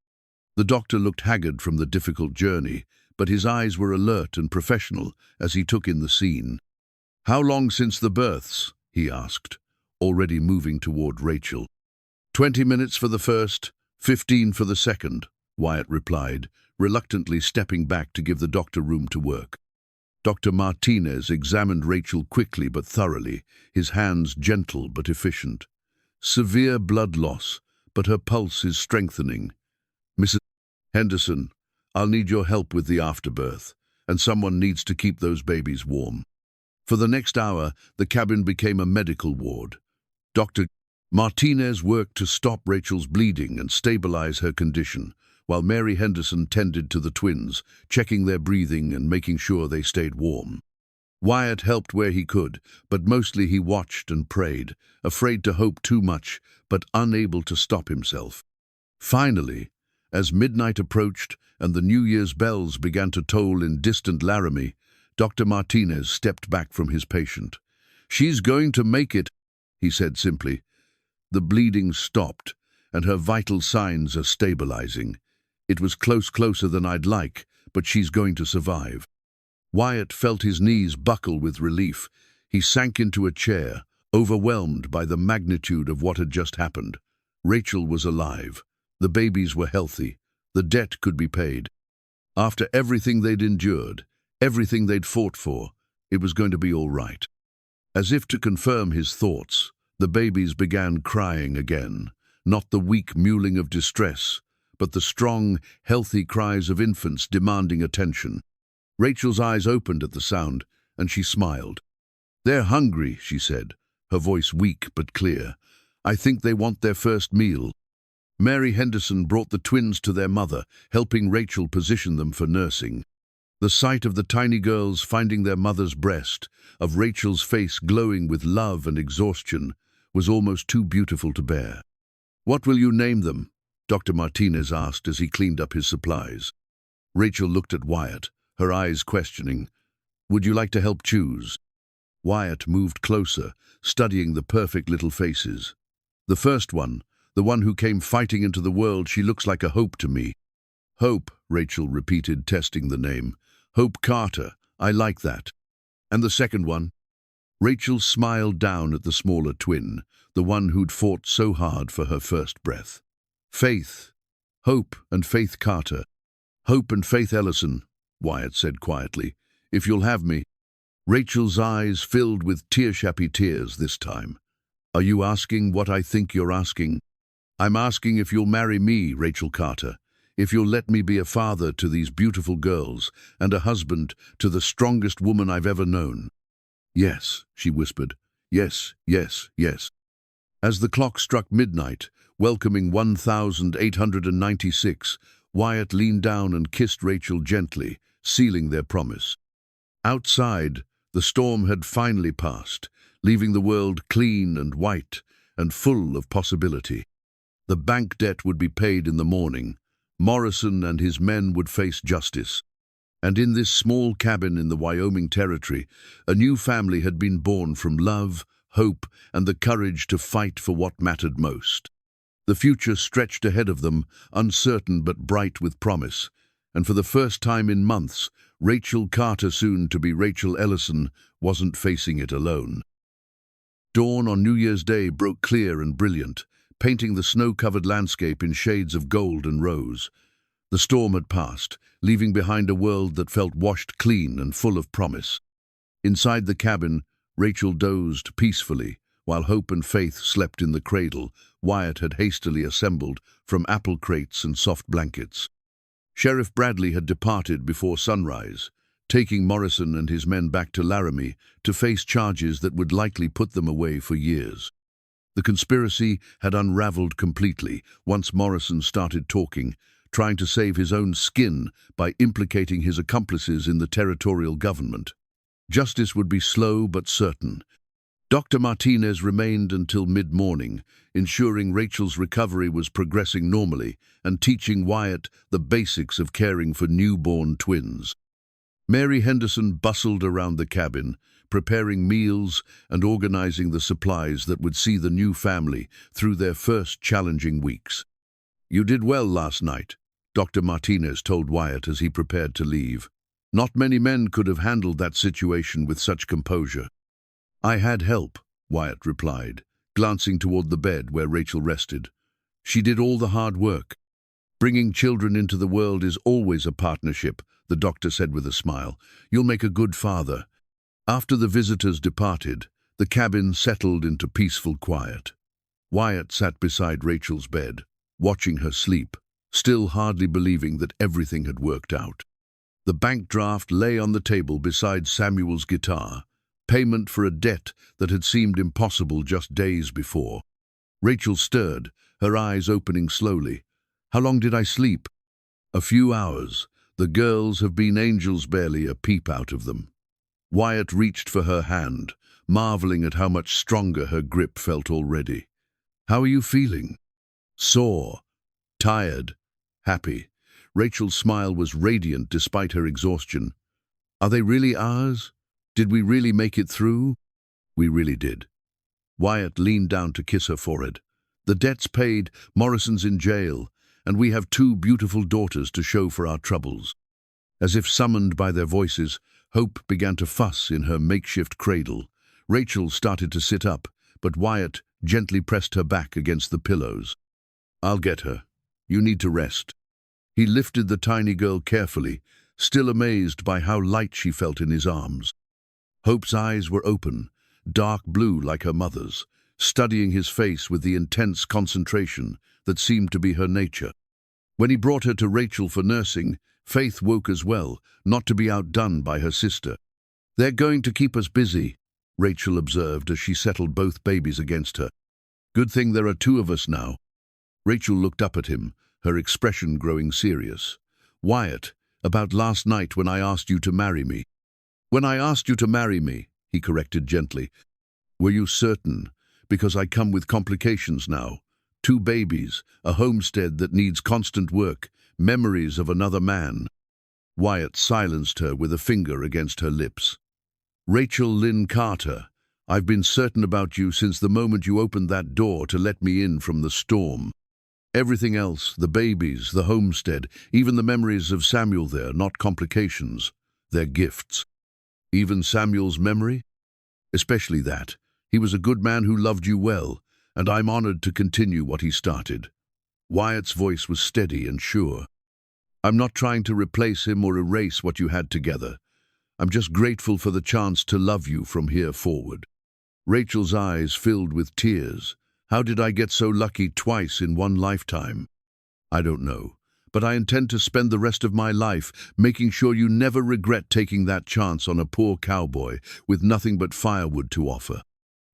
The doctor looked haggard from the difficult journey, but his eyes were alert and professional as he took in the scene. "How long since the births?" he asked, already moving toward Rachel. 20 minutes for the first, 15 for the second," Wyatt replied, reluctantly stepping back to give the doctor room to work. Dr. Martinez examined Rachel quickly but thoroughly, his hands gentle but efficient. "Severe blood loss, but her pulse is strengthening. Mrs. Henderson, I'll need your help with the afterbirth, and someone needs to keep those babies warm." For the next hour, the cabin became a medical ward. Dr. Martinez worked to stop Rachel's bleeding and stabilize her condition, while Mary Henderson tended to the twins, checking their breathing and making sure they stayed warm. Wyatt helped where he could, but mostly he watched and prayed, afraid to hope too much, but unable to stop himself. Finally, as midnight approached and the New Year's bells began to toll in distant Laramie, Dr. Martinez stepped back from his patient. "She's going to make it," he said simply. "The bleeding stopped, and her vital signs are stabilizing. It was closer than I'd like, but she's going to survive." Wyatt felt his knees buckle with relief. He sank into a chair, overwhelmed by the magnitude of what had just happened. Rachel was alive. The babies were healthy. The debt could be paid. After everything they'd endured, everything they'd fought for, it was going to be all right. As if to confirm his thoughts, the babies began crying again, not the weak mewling of distress, but the strong, healthy cries of infants demanding attention. Rachel's eyes opened at the sound, and she smiled. "They're hungry," she said, her voice weak but clear. "I think they want their first meal." Mary Henderson brought the twins to their mother, helping Rachel position them for nursing. The sight of the tiny girls finding their mother's breast, of Rachel's face glowing with love and exhaustion, was almost too beautiful to bear. "What will you name them?" Dr. Martinez asked as he cleaned up his supplies. Rachel looked at Wyatt, her eyes questioning. "Would you like to help choose?" Wyatt moved closer, studying the perfect little faces. "The first one, the one who came fighting into the world, she looks like a Hope to me." "Hope," Rachel repeated, testing the name. "Hope Carter, I like that." "And the second one?" Rachel smiled down at the smaller twin, the one who'd fought so hard for her first breath. "Faith. Hope and Faith Carter." "Hope and Faith Ellison," Wyatt said quietly. "If you'll have me." Rachel's eyes filled with tear-shappy tears this time. "Are you asking what I think you're asking?" "I'm asking if you'll marry me, Rachel Carter. If you'll let me be a father to these beautiful girls and a husband to the strongest woman I've ever known." "Yes," she whispered. "Yes, yes, yes." As the clock struck midnight, welcoming 1896, Wyatt leaned down and kissed Rachel gently, sealing their promise. Outside, the storm had finally passed, leaving the world clean and white and full of possibility. The bank debt would be paid in the morning. Morrison and his men would face justice. And in this small cabin in the Wyoming Territory, a new family had been born from love, hope, and the courage to fight for what mattered most. The future stretched ahead of them, uncertain but bright with promise, and for the first time in months, Rachel Carter, soon to be Rachel Ellison, wasn't facing it alone. Dawn on New Year's Day broke clear and brilliant, painting the snow-covered landscape in shades of gold and rose. The storm had passed, leaving behind a world that felt washed clean and full of promise. Inside the cabin, Rachel dozed peacefully, while Hope and Faith slept in the cradle Wyatt had hastily assembled from apple crates and soft blankets. Sheriff Bradley had departed before sunrise, taking Morrison and his men back to Laramie to face charges that would likely put them away for years. The conspiracy had unraveled completely once Morrison started talking, trying to save his own skin by implicating his accomplices in the territorial government. Justice would be slow but certain. Dr. Martinez remained until mid-morning, ensuring Rachel's recovery was progressing normally and teaching Wyatt the basics of caring for newborn twins. Mary Henderson bustled around the cabin, preparing meals and organizing the supplies that would see the new family through their first challenging weeks. "You did well last night," Dr. Martinez told Wyatt as he prepared to leave. "Not many men could have handled that situation with such composure." "I had help," Wyatt replied, glancing toward the bed where Rachel rested. "She did all the hard work." "Bringing children into the world is always a partnership," the doctor said with a smile. "You'll make a good father." After the visitors departed, the cabin settled into peaceful quiet. Wyatt sat beside Rachel's bed, watching her sleep, still hardly believing that everything had worked out. The bank draft lay on the table beside Samuel's guitar, payment for a debt that had seemed impossible just days before. Rachel stirred, her eyes opening slowly. "How long did I sleep?" "A few hours. The girls have been angels, barely a peep out of them." Wyatt reached for her hand, marveling at how much stronger her grip felt already. "How are you feeling?" "Sore, tired, happy." Rachel's smile was radiant despite her exhaustion. "Are they really ours? Did we really make it through?" "We really did." Wyatt leaned down to kiss her forehead. "The debt's paid, Morrison's in jail, and we have 2 beautiful daughters to show for our troubles." As if summoned by their voices, Hope began to fuss in her makeshift cradle. Rachel started to sit up, but Wyatt gently pressed her back against the pillows. "I'll get her. You need to rest." He lifted the tiny girl carefully, still amazed by how light she felt in his arms. Hope's eyes were open, dark blue like her mother's, studying his face with the intense concentration that seemed to be her nature. When he brought her to Rachel for nursing, Faith woke as well, not to be outdone by her sister. "They're going to keep us busy," Rachel observed as she settled both babies against her. "Good thing there are 2 of us now." Rachel looked up at him, her expression growing serious. "Wyatt, about last night when I asked you to marry me." "When I asked you to marry me," he corrected gently. "Were you certain? because I come with complications now. 2 babies, a homestead that needs constant work, memories of another man. Wyatt silenced her with a finger against her lips. Rachel Lynne Carter, I've been certain about you since the moment you opened that door to let me in from the storm. Everything else, the babies, the homestead, even the memories of Samuel there, not complications. They're gifts. Even Samuel's memory? Especially that. He was a good man who loved you well, and I'm honored to continue what he started. Wyatt's voice was steady and sure. I'm not trying to replace him or erase what you had together. I'm just grateful for the chance to love you from here forward. Rachel's eyes filled with tears. How did I get so lucky twice in one lifetime? I don't know, but I intend to spend the rest of my life making sure you never regret taking that chance on a poor cowboy with nothing but firewood to offer.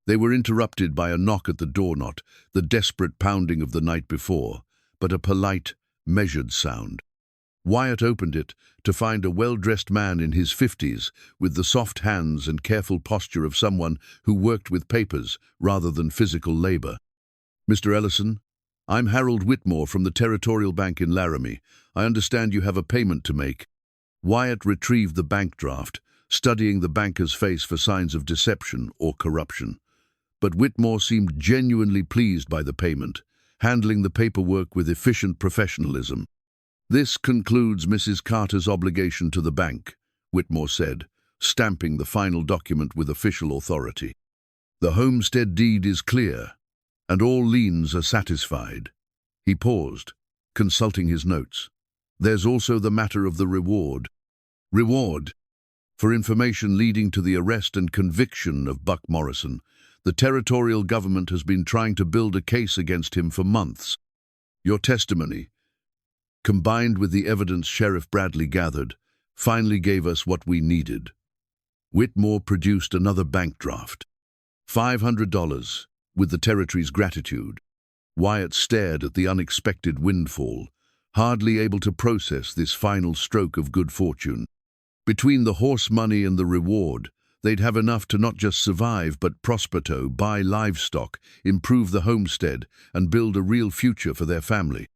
They were interrupted by a knock at the door, not the desperate pounding of the night before, but a polite, measured sound. Wyatt opened it to find a well-dressed man in his 50s with the soft hands and careful posture of someone who worked with papers rather than physical labor. Mr. Ellison, I'm Harold Whitmore from the Territorial Bank in Laramie. I understand you have a payment to make. Wyatt retrieved the bank draft, studying the banker's face for signs of deception or corruption. But Whitmore seemed genuinely pleased by the payment, handling the paperwork with efficient professionalism. This concludes Mrs. Carter's obligation to the bank, Whitmore said, stamping the final document with official authority. The homestead deed is clear, and all liens are satisfied. He paused, consulting his notes. There's also the matter of the reward. Reward? For information leading to the arrest and conviction of Buck Morrison, the territorial government has been trying to build a case against him for months. Your testimony, combined with the evidence Sheriff Bradley gathered, finally gave us what we needed. Whitmore produced another bank draft. $500, with the territory's gratitude. Wyatt stared at the unexpected windfall, hardly able to process this final stroke of good fortune. Between the horse money and the reward, they'd have enough to not just survive but prosper, to buy livestock, improve the homestead, and build a real future for their family.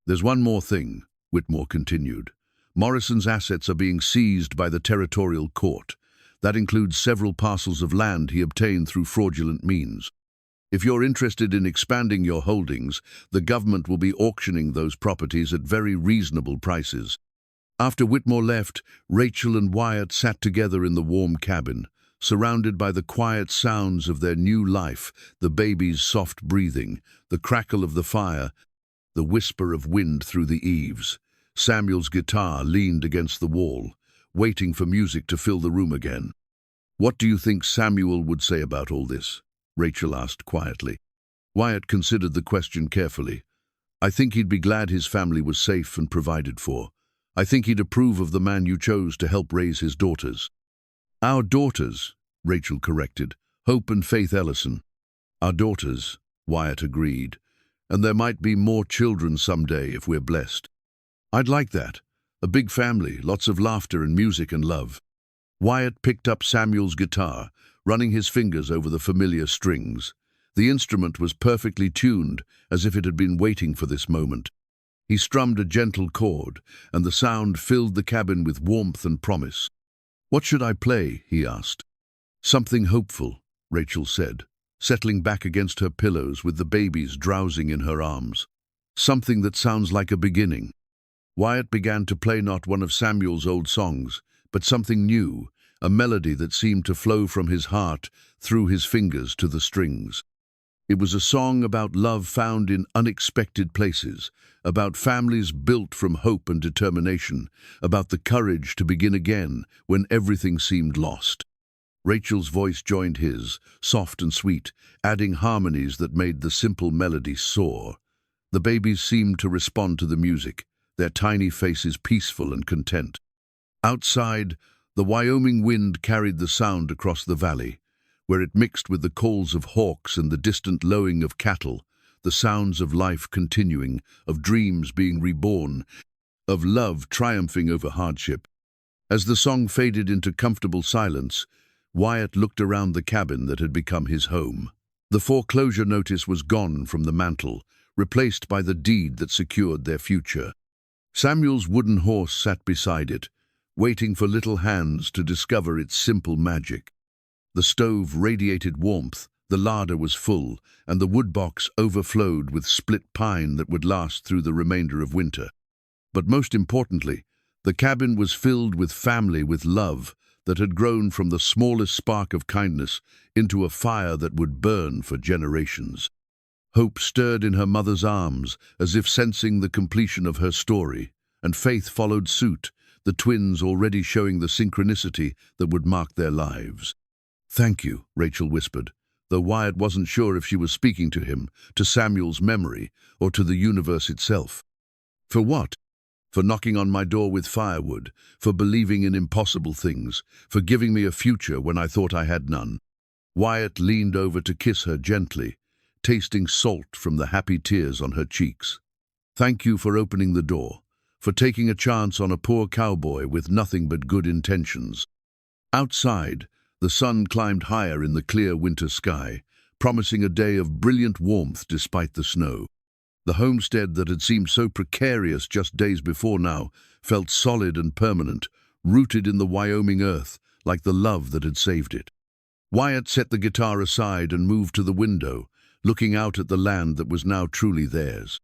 There's one more thing, Whitmore continued. Morrison's assets are being seized by the territorial court. That includes several parcels of land he obtained through fraudulent means. If you're interested in expanding your holdings, the government will be auctioning those properties at very reasonable prices. After Whitmore left, Rachel and Wyatt sat together in the warm cabin, surrounded by the quiet sounds of their new life, the baby's soft breathing, the crackle of the fire, the whisper of wind through the eaves. Samuel's guitar leaned against the wall, waiting for music to fill the room again. What do you think Samuel would say about all this? Rachel asked quietly. Wyatt considered the question carefully. I think he'd be glad his family was safe and provided for. I think he'd approve of the man you chose to help raise his daughters. Our daughters, Rachel corrected. Hope and Faith Ellison. Our daughters, Wyatt agreed. And there might be more children someday if we're blessed. I'd like that. A big family, lots of laughter and music and love. Wyatt picked up Samuel's guitar, running his fingers over the familiar strings. The instrument was perfectly tuned, as if it had been waiting for this moment. He strummed a gentle chord, and the sound filled the cabin with warmth and promise. What should I play? He asked. Something hopeful, Rachel said, settling back against her pillows with the babies drowsing in her arms. Something that sounds like a beginning. Wyatt began to play not one of Samuel's old songs, but something new, a melody that seemed to flow from his heart through his fingers to the strings. It was a song about love found in unexpected places, about families built from hope and determination, about the courage to begin again when everything seemed lost. Rachel's voice joined his, soft and sweet, adding harmonies that made the simple melody soar. The babies seemed to respond to the music, their tiny faces peaceful and content. Outside, the Wyoming wind carried the sound across the valley, where it mixed with the calls of hawks and the distant lowing of cattle, the sounds of life continuing, of dreams being reborn, of love triumphing over hardship. As the song faded into comfortable silence, Wyatt looked around the cabin that had become his home. The foreclosure notice was gone from the mantle, replaced by the deed that secured their future. Samuel's wooden horse sat beside it, waiting for little hands to discover its simple magic. The stove radiated warmth, the larder was full, and the woodbox overflowed with split pine that would last through the remainder of winter. But most importantly, the cabin was filled with family, with love that had grown from the smallest spark of kindness into a fire that would burn for generations. Hope stirred in her mother's arms, as if sensing the completion of her story, and Faith followed suit, the twins already showing the synchronicity that would mark their lives. "Thank you," Rachel whispered, though Wyatt wasn't sure if she was speaking to him, to Samuel's memory, or to the universe itself. "For what?" "For knocking on my door with firewood, for believing in impossible things, for giving me a future when I thought I had none." Wyatt leaned over to kiss her gently, tasting salt from the happy tears on her cheeks. "Thank you for opening the door, for taking a chance on a poor cowboy with nothing but good intentions." Outside, the sun climbed higher in the clear winter sky, promising a day of brilliant warmth despite the snow. The homestead that had seemed so precarious just days before now felt solid and permanent, rooted in the Wyoming earth, like the love that had saved it. Wyatt set the guitar aside and moved to the window, looking out at the land that was now truly theirs.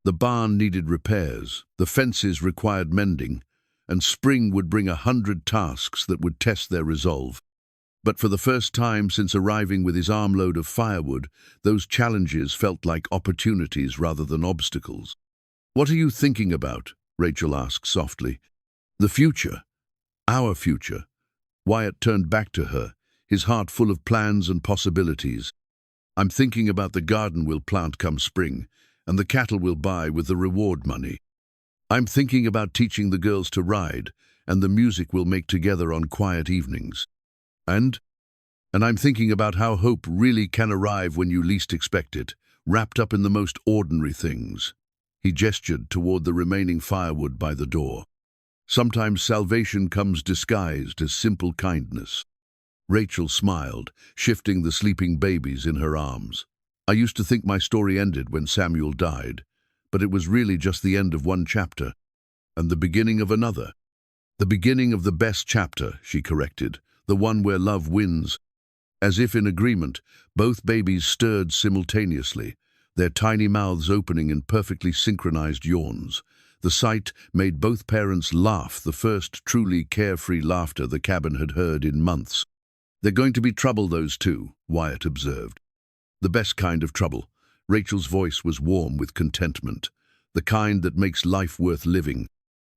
The barn needed repairs, the fences required mending, and spring would bring 100 tasks that would test their resolve. But for the first time since arriving with his armload of firewood, those challenges felt like opportunities rather than obstacles. "What are you thinking about?" Rachel asked softly. "The future. Our future." Wyatt turned back to her, his heart full of plans and possibilities. "I'm thinking about the garden we'll plant come spring, and the cattle we'll buy with the reward money. I'm thinking about teaching the girls to ride, and the music we'll make together on quiet evenings. And I'm thinking about how hope really can arrive when you least expect it, wrapped up in the most ordinary things." He gestured toward the remaining firewood by the door. "Sometimes salvation comes disguised as simple kindness." Rachel smiled, shifting the sleeping babies in her arms. "I used to think my story ended when Samuel died, but it was really just the end of one chapter, and the beginning of another." "The beginning of the best chapter," she corrected, "the one where love wins." As if in agreement, both babies stirred simultaneously, their tiny mouths opening in perfectly synchronized yawns. The sight made both parents laugh, the first truly carefree laughter the cabin had heard in months. "They're going to be trouble, those two," Wyatt observed. "The best kind of trouble." Rachel's voice was warm with contentment, the kind that makes life worth living.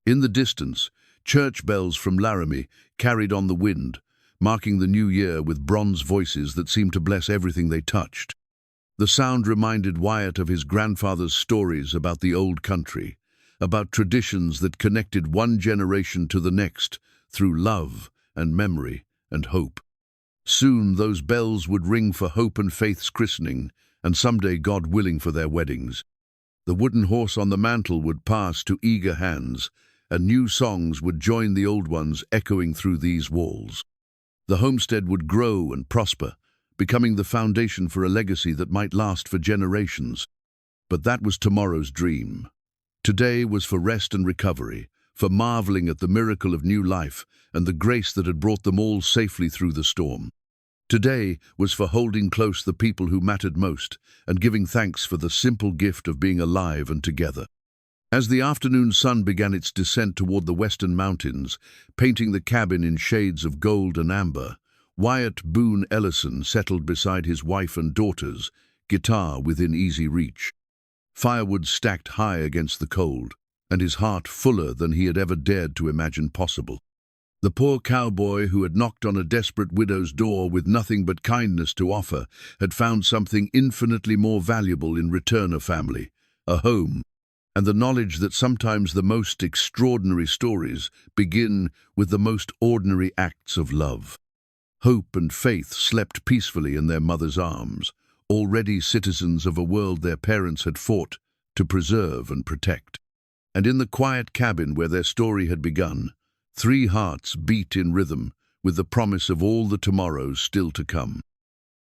In the distance, church bells from Laramie carried on the wind, marking the new year with bronze voices that seemed to bless everything they touched. The sound reminded Wyatt of his grandfather's stories about the old country, about traditions that connected one generation to the next through love and memory and hope. Soon those bells would ring for Hope and Faith's christening, and someday, God willing, for their weddings. The wooden horse on the mantle would pass to eager hands, and new songs would join the old ones echoing through these walls. The homestead would grow and prosper, becoming the foundation for a legacy that might last for generations. But that was tomorrow's dream. Today was for rest and recovery, for marveling at the miracle of new life and the grace that had brought them all safely through the storm. Today was for holding close the people who mattered most and giving thanks for the simple gift of being alive and together. As the afternoon sun began its descent toward the western mountains, painting the cabin in shades of gold and amber, Wyatt Boone Ellison settled beside his wife and daughters, guitar within easy reach. Firewood stacked high against the cold, and his heart fuller than he had ever dared to imagine possible. The poor cowboy who had knocked on a desperate widow's door with nothing but kindness to offer had found something infinitely more valuable in return: a family, a home, and the knowledge that sometimes the most extraordinary stories begin with the most ordinary acts of love. Hope and Faith slept peacefully in their mother's arms, already citizens of a world their parents had fought to preserve and protect. And in the quiet cabin where their story had begun, 3 hearts beat in rhythm with the promise of all the tomorrows still to come.